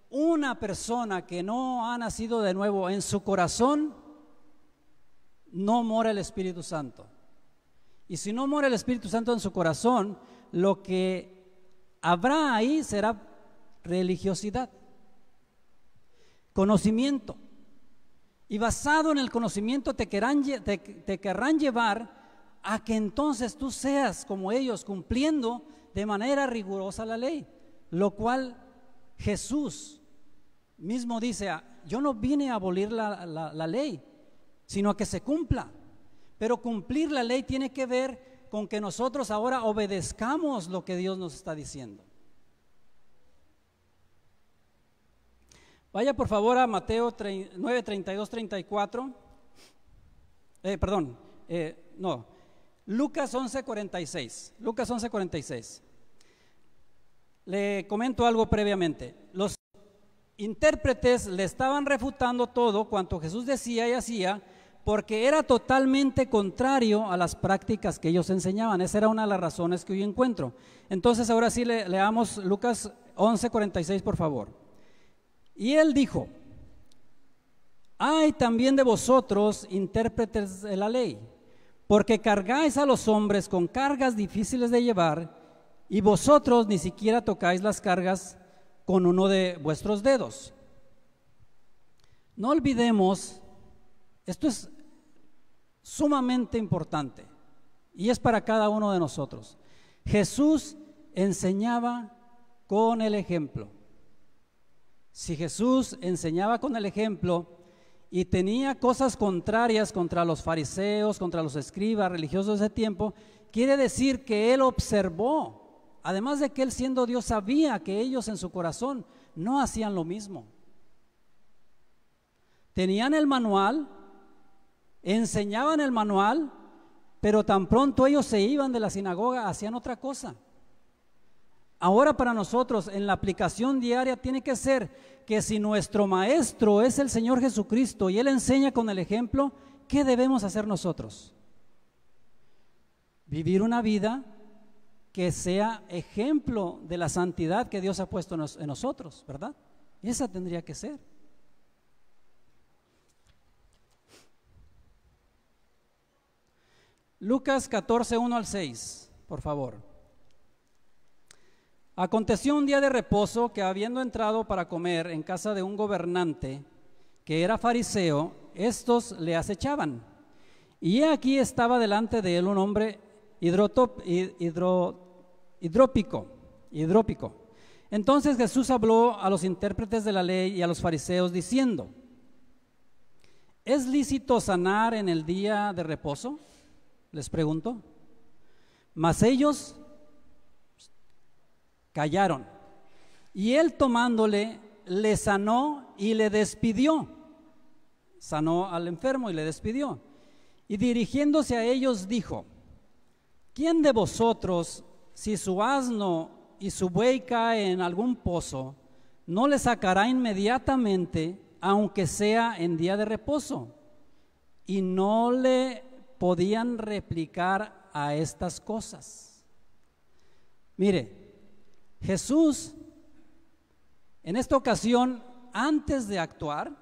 Una persona que no ha nacido de nuevo, en su corazón no mora el Espíritu Santo. Y si no mora el Espíritu Santo en su corazón, lo que habrá ahí será religiosidad, conocimiento. Y basado en el conocimiento te querrán llevar a que entonces tú seas como ellos, cumpliendo de manera rigurosa la ley, lo cual Jesús mismo dice, yo no vine a abolir la ley, sino a que se cumpla. Pero cumplir la ley tiene que ver con que nosotros ahora obedezcamos lo que Dios nos está diciendo. Vaya por favor a Mateo 9, 32, 34. Lucas 11, 46. Lucas 11, 46. Le comento algo previamente. Los intérpretes le estaban refutando todo cuanto Jesús decía y hacía, porque era totalmente contrario a las prácticas que ellos enseñaban. Esa era una de las razones que hoy encuentro. Entonces ahora sí leamos Lucas 11, 46 por favor. Y él dijo, hay también de vosotros intérpretes de la ley, porque cargáis a los hombres con cargas difíciles de llevar, y vosotros ni siquiera tocáis las cargas con uno de vuestros dedos. No olvidemos, esto es sumamente importante y es para cada uno de nosotros. Jesús enseñaba con el ejemplo. Si Jesús enseñaba con el ejemplo y tenía cosas contrarias contra los fariseos, contra los escribas religiosos de ese tiempo, quiere decir que él observó, además de que él siendo Dios sabía que ellos en su corazón no hacían lo mismo. Tenían el manual, enseñaban el manual, pero tan pronto ellos se iban de la sinagoga, hacían otra cosa. Ahora para nosotros en la aplicación diaria tiene que ser que si nuestro maestro es el Señor Jesucristo y Él enseña con el ejemplo, ¿qué debemos hacer nosotros? Vivir una vida que sea ejemplo de la santidad que Dios ha puesto en nosotros, ¿verdad? Esa tendría que ser. Lucas 14, 1 al 6, por favor. Aconteció un día de reposo que habiendo entrado para comer en casa de un gobernante que era fariseo, estos le acechaban. Y he aquí estaba delante de él un hombre hidrópico. Entonces Jesús habló a los intérpretes de la ley y a los fariseos diciendo, ¿es lícito sanar en el día de reposo? Les preguntó. Mas ellos callaron. Y él tomándole, le sanó y le despidió. Sanó al enfermo y le despidió. Y dirigiéndose a ellos dijo, ¿quién de vosotros, si su asno y su buey cae en algún pozo, no le sacará inmediatamente, aunque sea en día de reposo? Y no le podían replicar a estas cosas. Mire, Jesús, en esta ocasión, antes de actuar,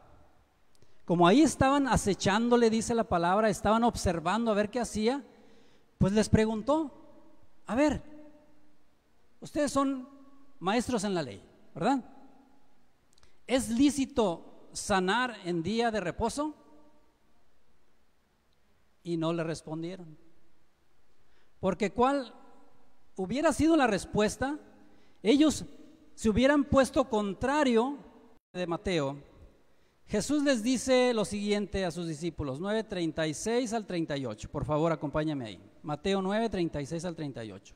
como ahí estaban acechándole, dice la palabra, estaban observando a ver qué hacía, pues les preguntó, a ver, ustedes son maestros en la ley, ¿verdad? ¿Es lícito sanar en día de reposo? Y no le respondieron. Porque ¿cuál hubiera sido la respuesta? Ellos se hubieran puesto contrario de Mateo. Jesús les dice lo siguiente a sus discípulos, 9:36 al 38. Por favor, acompáñame ahí. Mateo 9:36 al 38.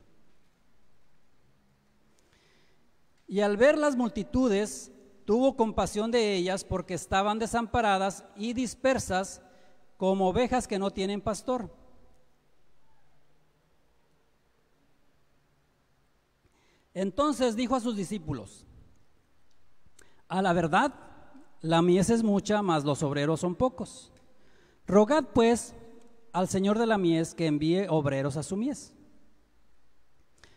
Y al ver las multitudes, tuvo compasión de ellas porque estaban desamparadas y dispersas como ovejas que no tienen pastor. Entonces dijo a sus discípulos, a la verdad, la mies es mucha, mas los obreros son pocos. Rogad pues al Señor de la mies que envíe obreros a su mies.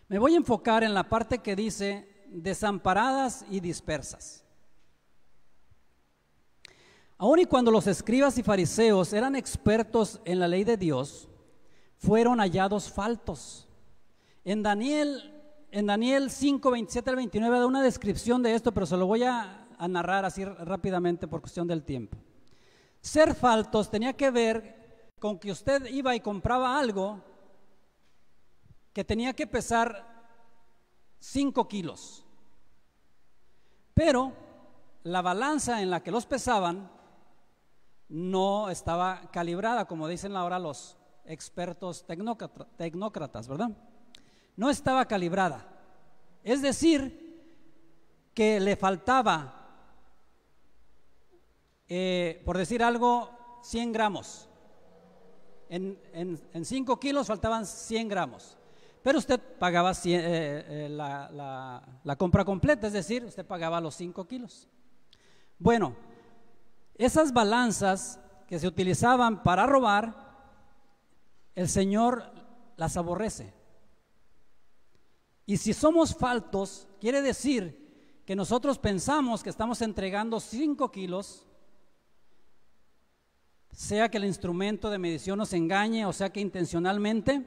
Me voy a enfocar en la parte que dice desamparadas y dispersas. Aun y cuando los escribas y fariseos eran expertos en la ley de Dios, fueron hallados faltos. En Daniel 5, 27 al 29 da una descripción de esto, pero se lo voy a narrar así rápidamente por cuestión del tiempo. Ser faltos tenía que ver con que usted iba y compraba algo que tenía que pesar 5 kilos. Pero la balanza en la que los pesaban no estaba calibrada, como dicen ahora los expertos tecnócratas, ¿verdad? No estaba calibrada. Es decir, que le faltaba, por decir algo, 100 gramos. En 5 kilos faltaban 100 gramos. Pero usted pagaba la compra completa, es decir, usted pagaba los 5 kilos. Bueno, esas balanzas que se utilizaban para robar, el Señor las aborrece. Y si somos faltos, quiere decir que nosotros pensamos que estamos entregando 5 kilos, sea que el instrumento de medición nos engañe o sea que intencionalmente,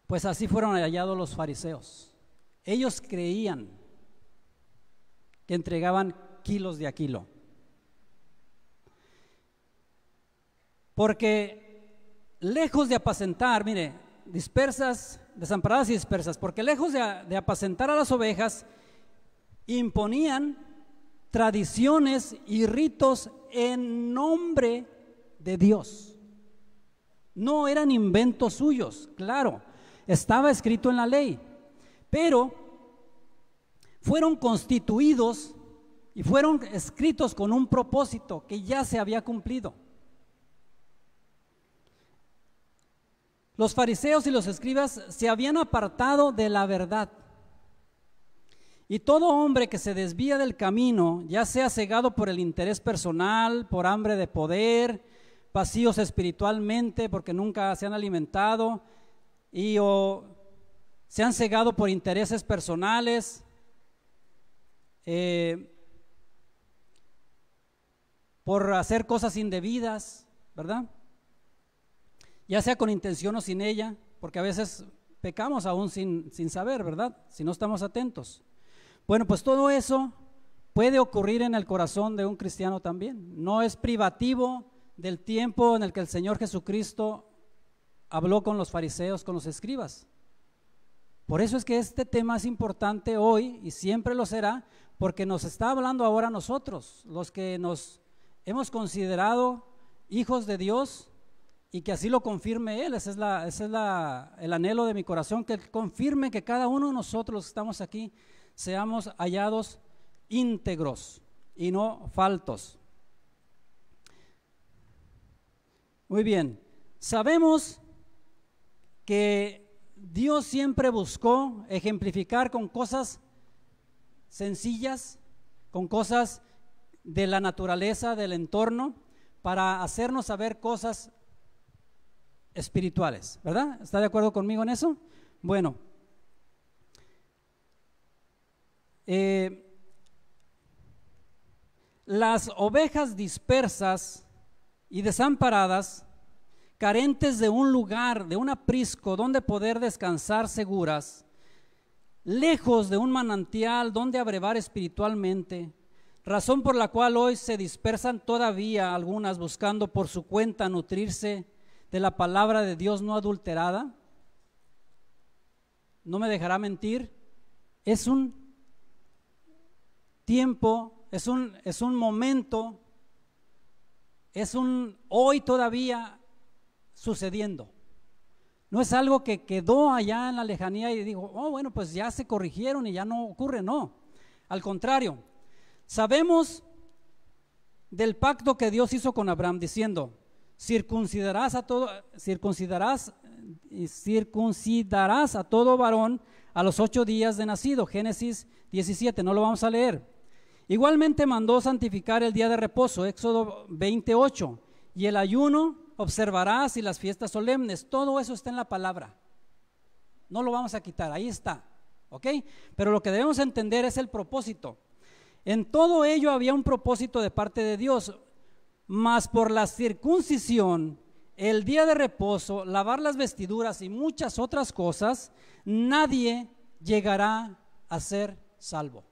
pues así fueron hallados los fariseos. Ellos creían que entregaban kilos de a kilo. Porque lejos de apacentar, mire, desamparadas y dispersas, porque lejos de apacentar a las ovejas, imponían tradiciones y ritos en nombre de Dios. No eran inventos suyos, claro, estaba escrito en la ley, pero fueron constituidos y fueron escritos con un propósito que ya se había cumplido. Los fariseos y los escribas se habían apartado de la verdad. Y todo hombre que se desvía del camino, ya sea cegado por el interés personal, por hambre de poder, vacíos espiritualmente porque nunca se han alimentado o se han cegado por intereses personales, por hacer cosas indebidas, ¿verdad? Ya sea con intención o sin ella, porque a veces pecamos aún sin saber, ¿verdad? Si no estamos atentos. Bueno, pues todo eso puede ocurrir en el corazón de un cristiano también. No es privativo del tiempo en el que el Señor Jesucristo habló con los fariseos, con los escribas. Por eso es que este tema es importante hoy y siempre lo será, porque nos está hablando ahora a nosotros, los que nos hemos considerado hijos de Dios, y que así lo confirme Él. Ese es el anhelo de mi corazón, que Él confirme que cada uno de nosotros los que estamos aquí seamos hallados íntegros y no faltos. Muy bien, sabemos que Dios siempre buscó ejemplificar con cosas sencillas, con cosas de la naturaleza, del entorno, para hacernos saber cosas espirituales, ¿verdad? ¿Está de acuerdo conmigo en eso? Bueno, las ovejas dispersas y desamparadas, carentes de un lugar, de un aprisco donde poder descansar seguras, lejos de un manantial donde abrevar espiritualmente, razón por la cual hoy se dispersan todavía algunas buscando por su cuenta nutrirse de la palabra de Dios no adulterada. No me dejará mentir, es un tiempo, es un momento, es un hoy todavía sucediendo. No es algo que quedó allá en la lejanía y dijo, oh bueno, pues ya se corrigieron y ya no ocurre, no. Al contrario, sabemos del pacto que Dios hizo con Abraham diciendo, circuncidarás a todo varón a los 8 días de nacido. Génesis 17, no lo vamos a leer. Igualmente mandó santificar el día de reposo, Éxodo 28, y el ayuno observarás y las fiestas solemnes. Todo eso está en la palabra, no lo vamos a quitar, ahí está, ¿ok? Pero lo que debemos entender es el propósito. En todo ello había un propósito de parte de Dios, mas por la circuncisión, el día de reposo, lavar las vestiduras y muchas otras cosas, nadie llegará a ser salvo.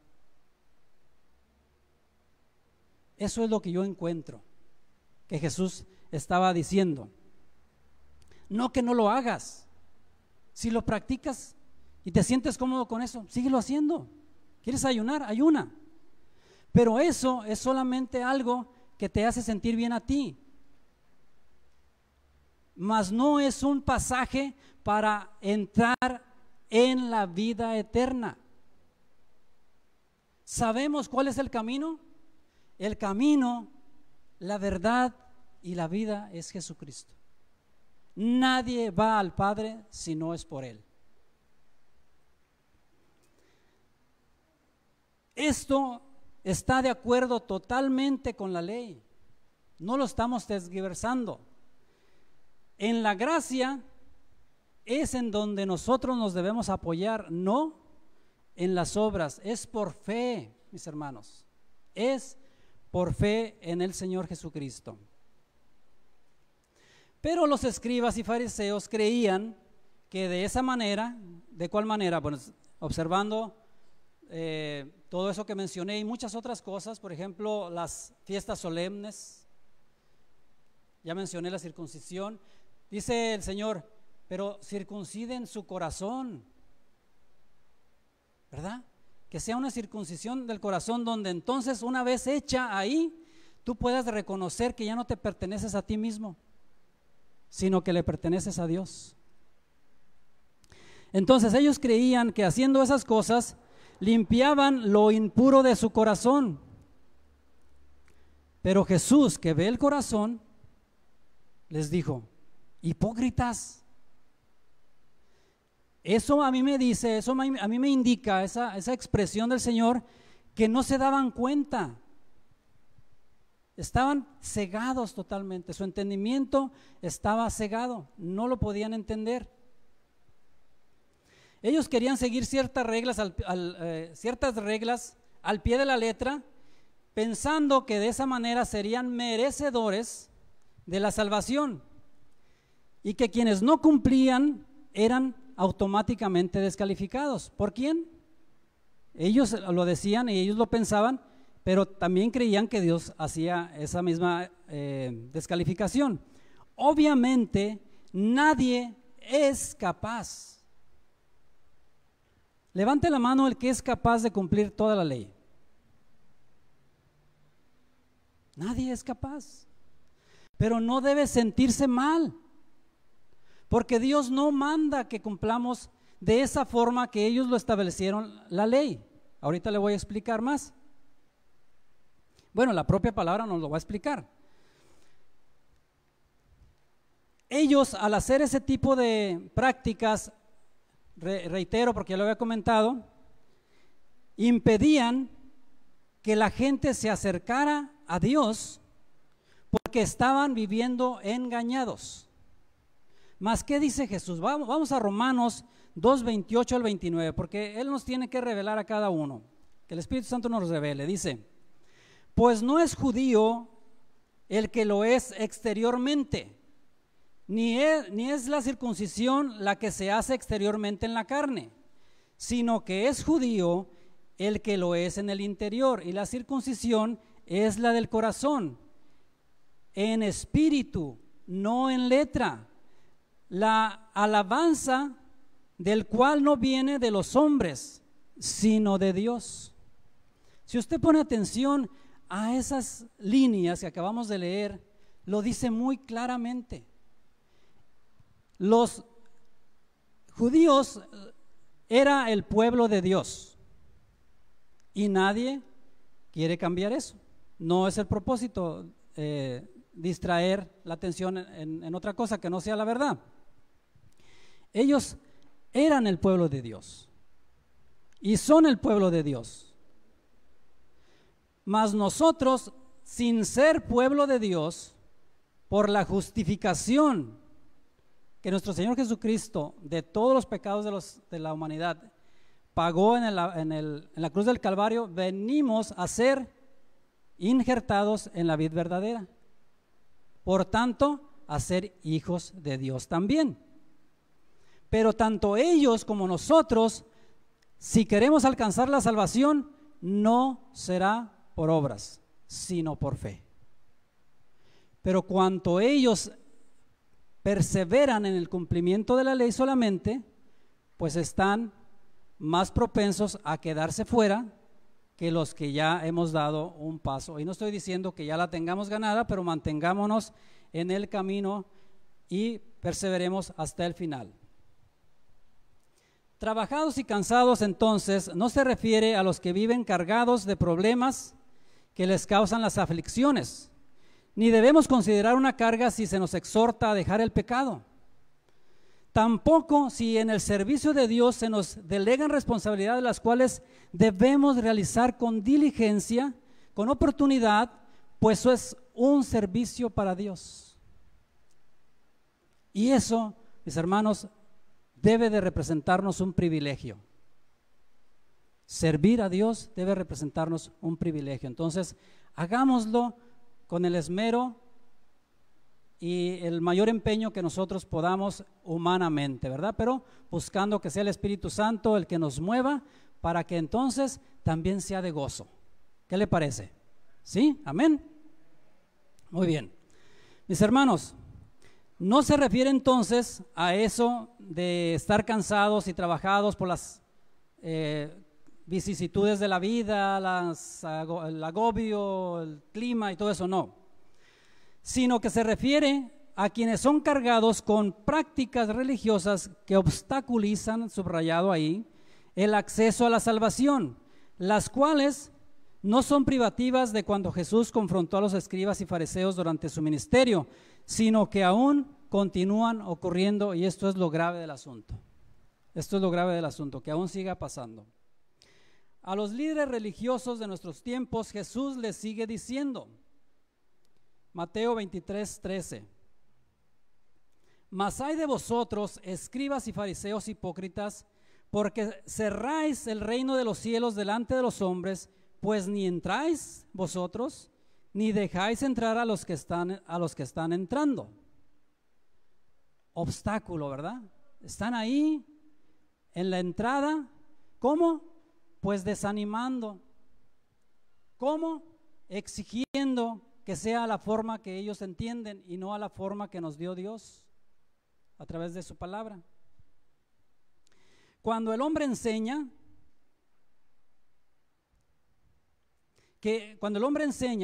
Eso es lo que yo encuentro. que Jesús estaba diciendo. No que no lo hagas. Si lo practicas y te sientes cómodo con eso, síguelo haciendo. ¿Quieres ayunar? Ayuna. Pero eso es solamente algo que te hace sentir bien a ti. Mas no es un pasaje para entrar en la vida eterna. ¿Sabemos cuál es el camino? El camino, la verdad y la vida es Jesucristo. Nadie va al Padre si no es por Él. Esto está de acuerdo totalmente con la ley. No lo estamos tergiversando. En la gracia es en donde nosotros nos debemos apoyar, no en las obras. Es por fe, mis hermanos. Es por fe en el Señor Jesucristo. Pero los escribas y fariseos creían que de esa manera, ¿de cuál manera? Bueno, observando todo eso que mencioné y muchas otras cosas, por ejemplo, las fiestas solemnes, ya mencioné la circuncisión, dice el Señor, pero circunciden su corazón, ¿verdad? Que sea una circuncisión del corazón donde entonces una vez hecha ahí, tú puedas reconocer que ya no te perteneces a ti mismo, sino que le perteneces a Dios. Entonces ellos creían que haciendo esas cosas limpiaban lo impuro de su corazón. Pero Jesús, que ve el corazón, les dijo: hipócritas. Eso a mí me dice, eso a mí me indica esa expresión del Señor, que no se daban cuenta. Estaban cegados totalmente, su entendimiento estaba cegado, no lo podían entender. Ellos querían seguir ciertas reglas al pie de la letra, pensando que de esa manera serían merecedores de la salvación y que quienes no cumplían eran automáticamente descalificados. ¿Por quién? Ellos lo decían y ellos lo pensaban, pero también creían que Dios hacía esa misma descalificación. Obviamente nadie es capaz. Levante la mano el que es capaz de cumplir toda la ley. Nadie es capaz. Pero no debe sentirse mal, porque Dios no manda que cumplamos de esa forma que ellos lo establecieron la ley. Ahorita le voy a explicar más. Bueno, la propia palabra nos lo va a explicar. Ellos, al hacer ese tipo de prácticas, reitero porque ya lo había comentado, impedían que la gente se acercara a Dios porque estaban viviendo engañados. Mas, ¿qué dice Jesús? Vamos a Romanos 2, 28 al 29, porque Él nos tiene que revelar a cada uno, que el Espíritu Santo nos revele. Dice: pues no es judío el que lo es exteriormente, ni es la circuncisión la que se hace exteriormente en la carne, sino que es judío el que lo es en el interior, y la circuncisión es la del corazón, en espíritu, no en letra, la alabanza del cual no viene de los hombres, sino de Dios. Si usted pone atención a esas líneas que acabamos de leer, lo dice muy claramente. Los judíos era el pueblo de Dios y nadie quiere cambiar eso. No es el propósito distraer la atención en otra cosa que no sea la verdad. Ellos eran el pueblo de Dios y son el pueblo de Dios. Mas nosotros, sin ser pueblo de Dios, por la justificación que nuestro Señor Jesucristo de todos los pecados de la humanidad pagó en la cruz del Calvario, venimos a ser injertados en la vid verdadera. Por tanto, a ser hijos de Dios también. Pero tanto ellos como nosotros, si queremos alcanzar la salvación, no será por obras, sino por fe. pero cuanto ellos perseveran en el cumplimiento de la ley solamente, pues están más propensos a quedarse fuera que los que ya hemos dado un paso. Y no estoy diciendo que ya la tengamos ganada, pero mantengámonos en el camino y perseveremos hasta el final. Trabajados y cansados, entonces, no se refiere a los que viven cargados de problemas que les causan las aflicciones, ni debemos considerar una carga si se nos exhorta a dejar el pecado. Tampoco si en el servicio de Dios se nos delegan responsabilidades las cuales debemos realizar con diligencia, con oportunidad, pues eso es un servicio para Dios. Y eso, mis hermanos, debe de representarnos un privilegio. Servir a Dios debe representarnos un privilegio. Entonces, hagámoslo con el esmero y el mayor empeño que nosotros podamos humanamente, ¿verdad? Pero buscando que sea el Espíritu Santo el que nos mueva para que entonces también sea de gozo. ¿Qué le parece? ¿Sí? ¿Amén? Muy bien. Mis hermanos, no se refiere entonces a eso de estar cansados y trabajados por las vicisitudes de la vida, el agobio, el clima y todo eso, no. Sino que se refiere a quienes son cargados con prácticas religiosas que obstaculizan, subrayado ahí, el acceso a la salvación, las cuales no son privativas de cuando Jesús confrontó a los escribas y fariseos durante su ministerio, sino que aún continúan ocurriendo, y esto es lo grave del asunto. Esto es lo grave del asunto, que aún siga pasando. A los líderes religiosos de nuestros tiempos, Jesús les sigue diciendo, Mateo 23:13, mas hay de vosotros, escribas y fariseos hipócritas, porque cerráis el reino de los cielos delante de los hombres, pues ni entráis vosotros, ni dejáis entrar a los que están entrando. Obstáculo, ¿verdad? Están ahí en la entrada. ¿Cómo? Pues desanimando. ¿Cómo? Exigiendo que sea a la forma que ellos entienden y no a la forma que nos dio Dios a través de su palabra. Cuando el hombre enseña,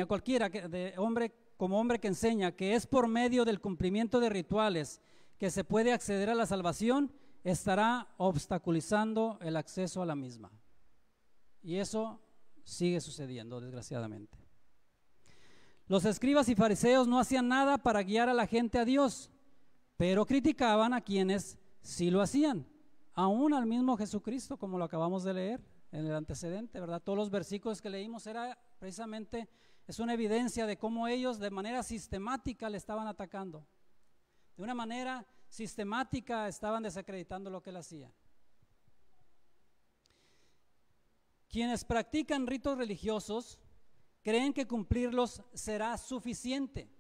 cualquiera como hombre que enseña que es por medio del cumplimiento de rituales que se puede acceder a la salvación, estará obstaculizando el acceso a la misma. Y eso sigue sucediendo, desgraciadamente. Los escribas y fariseos no hacían nada para guiar a la gente a Dios, pero criticaban a quienes sí lo hacían, aún al mismo Jesucristo, como lo acabamos de leer en el antecedente, ¿verdad? Todos los versículos que leímos es una evidencia de cómo ellos de manera sistemática le estaban atacando. De una manera sistemática estaban desacreditando lo que él hacía. Quienes practican ritos religiosos creen que cumplirlos será suficiente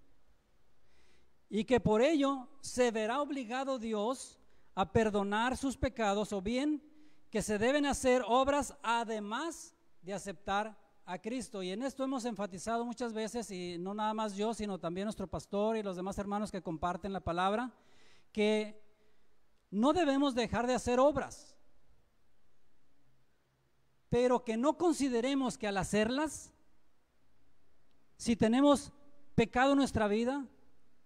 y que por ello se verá obligado Dios a perdonar sus pecados, o bien que se deben hacer obras además de aceptar a Cristo. Y en esto hemos enfatizado muchas veces, y no nada más yo, sino también nuestro pastor y los demás hermanos que comparten la palabra, que no debemos dejar de hacer obras, pero que no consideremos que al hacerlas, si tenemos pecado en nuestra vida,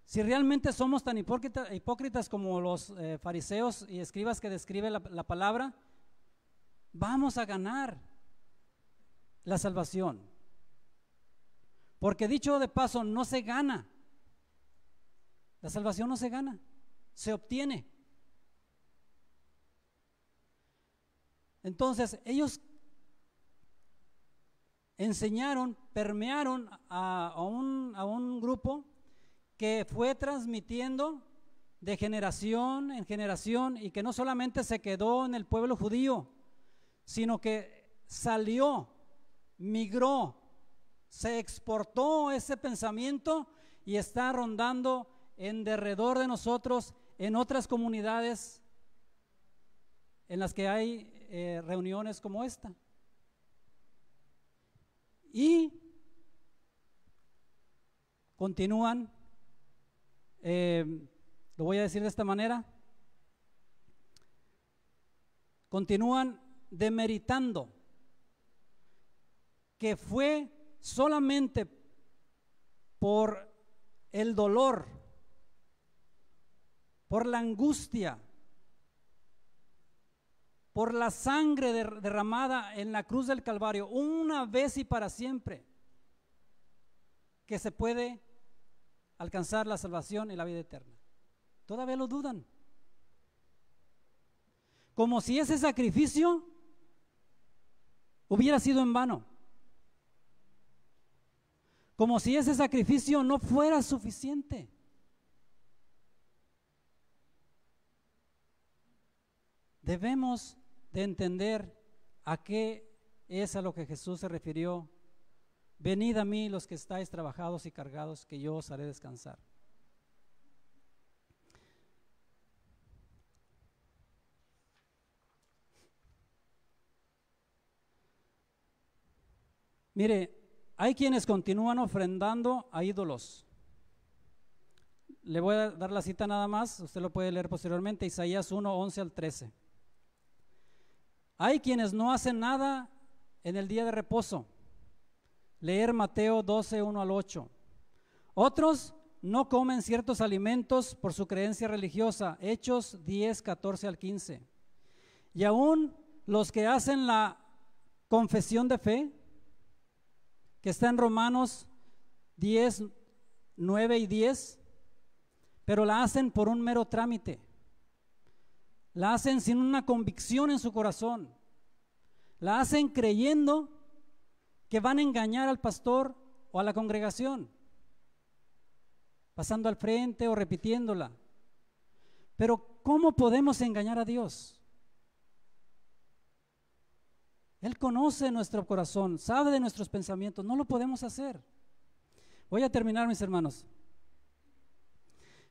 si realmente somos tan hipócritas como los fariseos y escribas que describe la palabra, vamos a ganar la salvación. Porque dicho de paso, no se gana. La salvación no se gana, se obtiene. Entonces, ellos enseñaron, permearon a un grupo que fue transmitiendo de generación en generación, y que no solamente se quedó en el pueblo judío, sino que salió, migró, se exportó ese pensamiento y está rondando en derredor de nosotros en otras comunidades en las que hay reuniones como esta. Y continúan lo voy a decir de esta manera, continúan demeritando que fue solamente por el dolor, por la angustia, por la sangre derramada en la cruz del Calvario, una vez y para siempre, que se puede alcanzar la salvación y la vida eterna. Todavía lo dudan. Como si ese sacrificio hubiera sido en vano. Como si ese sacrificio no fuera suficiente. Debemos de entender a qué es a lo que Jesús se refirió. Venid a mí los que estáis trabajados y cargados, que yo os haré descansar. Mire, hay quienes continúan ofrendando a ídolos. Le voy a dar la cita nada más, usted lo puede leer posteriormente, Isaías 1, 11 al 13. Hay quienes no hacen nada en el día de reposo. Leer Mateo 12, 1 al 8. Otros no comen ciertos alimentos por su creencia religiosa. Hechos 10, 14 al 15. Y aún los que hacen la confesión de fe, que está en Romanos 10, 9 y 10, pero la hacen por un mero trámite. La hacen sin una convicción en su corazón. La hacen creyendo que van a engañar al pastor o a la congregación, pasando al frente o repitiéndola. Pero ¿cómo podemos engañar a Dios? Él conoce nuestro corazón, sabe de nuestros pensamientos, no lo podemos hacer. Voy a terminar, mis hermanos.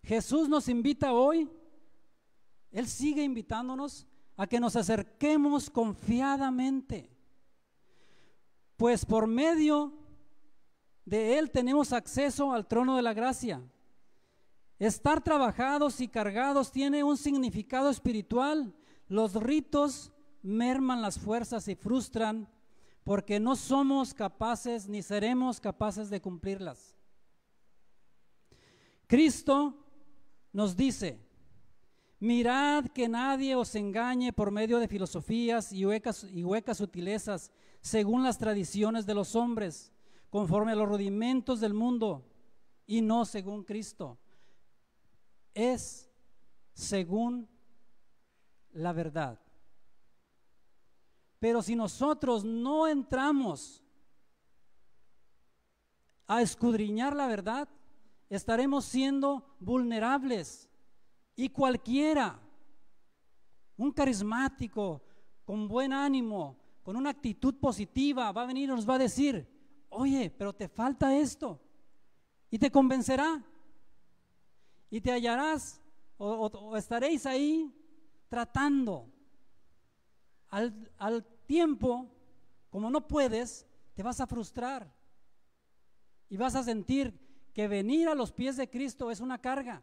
Jesús nos invita hoy, Él sigue invitándonos a que nos acerquemos confiadamente, pues por medio de Él tenemos acceso al trono de la gracia. Estar trabajados y cargados tiene un significado espiritual. Los ritos merman las fuerzas y frustran porque no somos capaces ni seremos capaces de cumplirlas. Cristo nos dice: mirad que nadie os engañe por medio de filosofías y huecas sutilezas, según las tradiciones de los hombres, conforme a los rudimentos del mundo, y no según Cristo. Es según la verdad. Pero si nosotros no entramos a escudriñar la verdad, estaremos siendo vulnerables, y cualquiera, un carismático, con buen ánimo, con una actitud positiva, va a venir y nos va a decir: oye, pero te falta esto, y te convencerá, y te hallarás o estaréis ahí tratando. Al tiempo, como no puedes, te vas a frustrar y vas a sentir que venir a los pies de Cristo es una carga.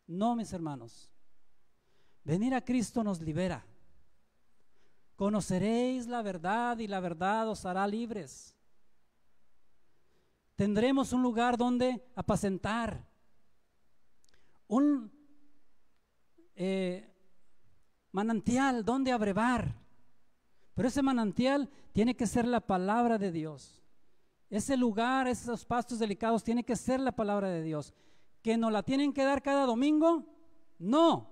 No, mis hermanos, venir a Cristo nos libera. Conoceréis la verdad y la verdad os hará libres. Tendremos un lugar donde apacentar, un manantial donde abrevar. Pero ese manantial tiene que ser la palabra de Dios. Ese lugar, esos pastos delicados, tiene que ser la palabra de Dios. ¿Que nos la tienen que dar cada domingo? No.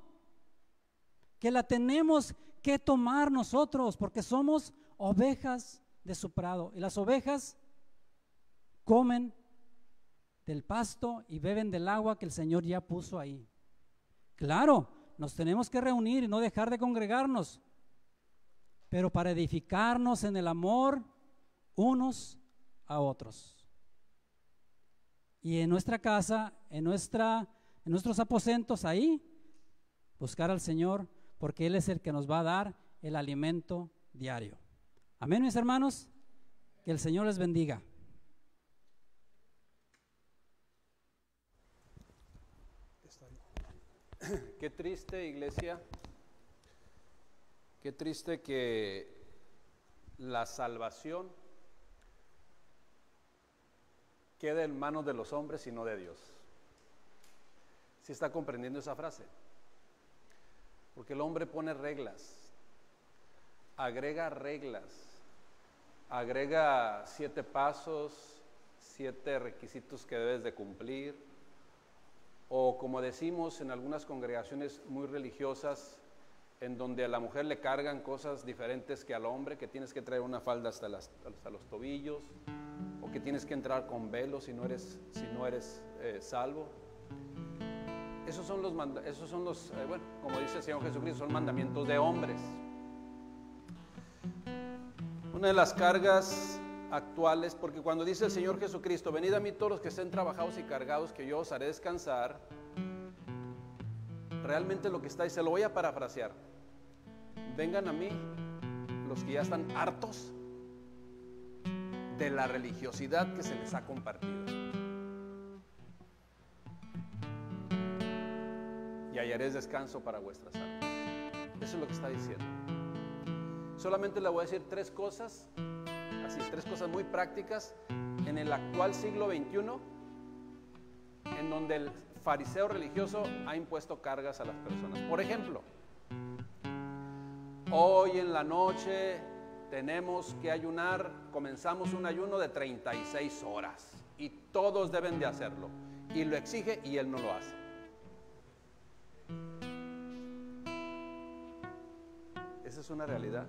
Que la tenemos que tomar nosotros, porque somos ovejas de su prado. Y las ovejas comen del pasto y beben del agua que el Señor ya puso ahí. Claro, nos tenemos que reunir y no dejar de congregarnos, pero para edificarnos en el amor unos a otros. Y en nuestra casa, en nuestros aposentos, ahí buscar al Señor, porque Él es el que nos va a dar el alimento diario. Amén, mis hermanos. Que el Señor les bendiga. Está bien. Qué triste, iglesia, qué triste que la salvación quede en manos de los hombres y no de Dios. ¿Sí está comprendiendo esa frase? Porque el hombre pone reglas, agrega 7 pasos, 7 requisitos que debes de cumplir, o como decimos en algunas congregaciones muy religiosas, en donde a la mujer le cargan cosas diferentes que al hombre, que tienes que traer una falda hasta los tobillos, o que tienes que entrar con velo si no eres salvo. Esos son los como dice el Señor Jesucristo, son mandamientos de hombres. Una de las cargas actuales, porque cuando dice el Señor Jesucristo, venid a mí todos los que estén trabajados y cargados, que yo os haré descansar, realmente lo que está, y se lo voy a parafrasear, vengan a mí los que ya están hartos de la religiosidad que se les ha compartido, y hallaréis descanso para vuestras almas. Eso es lo que está diciendo. Solamente le voy a decir 3 cosas, así, 3 cosas muy prácticas en el actual siglo XXI, en donde el fariseo religioso ha impuesto cargas a las personas. Por ejemplo, hoy en la noche tenemos que ayunar, comenzamos un ayuno de 36 horas y todos deben de hacerlo, y lo exige y él no lo hace. Esa es una realidad.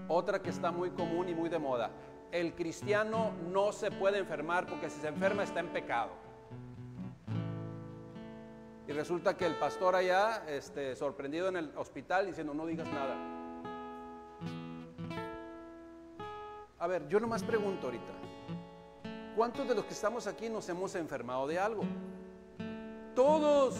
Otra que está muy común y muy de moda: el cristiano no se puede enfermar porque si se enferma está en pecado. Y resulta que el pastor allá, sorprendido en el hospital, diciendo no digas nada. A ver, yo nomás pregunto ahorita, ¿cuántos de los que estamos aquí nos hemos enfermado de algo? Todos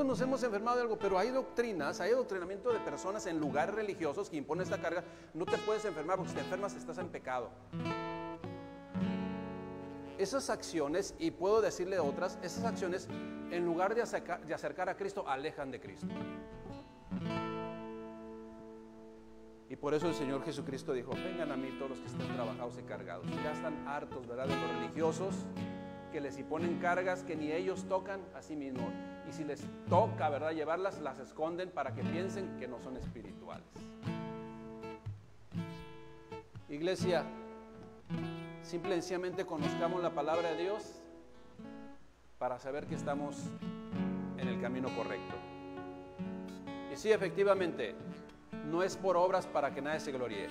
nos hemos enfermado de algo, pero hay doctrinas, hay adoctrinamiento de personas en lugares religiosos que imponen esta carga. No te puedes enfermar porque si te enfermas estás en pecado. Esas acciones, y puedo decirle otras, esas acciones en lugar de acercar a Cristo, alejan de Cristo. Y por eso el Señor Jesucristo dijo, vengan a mí todos los que estén trabajados y cargados. Ya están hartos, ¿verdad?, de los religiosos que les imponen cargas que ni ellos tocan a sí mismos. Y si les toca, ¿verdad?, llevarlas, las esconden para que piensen que no son espirituales. Iglesia, simple y sencillamente conozcamos la palabra de Dios para saber que estamos en el camino correcto. Y sí, efectivamente, no es por obras para que nadie se gloríe.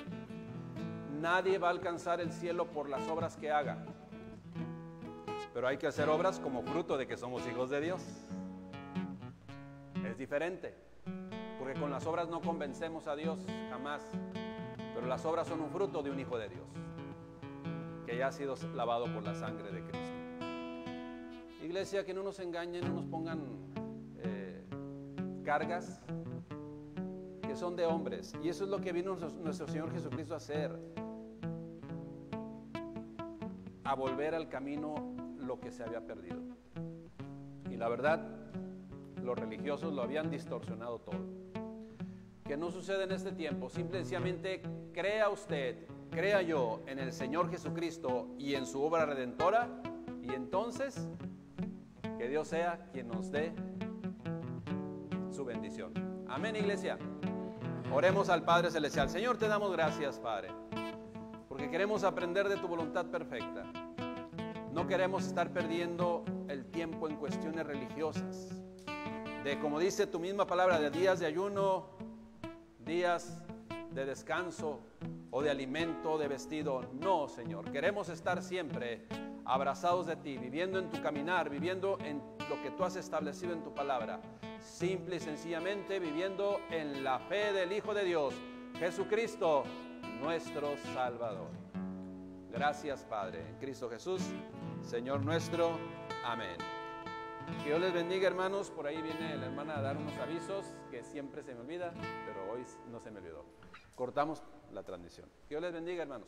Nadie va a alcanzar el cielo por las obras que haga. Pero hay que hacer obras como fruto de que somos hijos de Dios. Es diferente, porque con las obras no convencemos a Dios, jamás. Pero las obras son un fruto de un hijo de Dios, que ya ha sido lavado por la sangre de Cristo. Iglesia, que no nos engañen, no nos pongan cargas que son de hombres. Y eso es lo que vino nuestro Señor Jesucristo a hacer, a volver al camino lo que se había perdido. Y la verdad, los religiosos lo habían distorsionado todo. Que no sucede en este tiempo. Simple y sencillamente crea usted, crea yo en el Señor Jesucristo y en su obra redentora, y entonces que Dios sea quien nos dé su bendición. Amén, iglesia. Oremos al Padre Celestial. Señor, te damos gracias, Padre, porque queremos aprender de tu voluntad perfecta. No queremos estar perdiendo el tiempo en cuestiones religiosas, de, como dice tu misma palabra, de días de ayuno, días de descanso o de alimento, de vestido. No, Señor, queremos estar siempre abrazados de ti, viviendo en tu caminar, viviendo en lo que tú has establecido en tu palabra, simple y sencillamente viviendo en la fe del Hijo de Dios, Jesucristo, nuestro Salvador. Gracias, Padre, en Cristo Jesús, Señor nuestro. Amén. Que Dios les bendiga, hermanos. Por ahí viene la hermana a dar unos avisos que siempre se me olvida, pero hoy no se me olvidó. Cortamos la transmisión. Que Dios les bendiga, hermanos.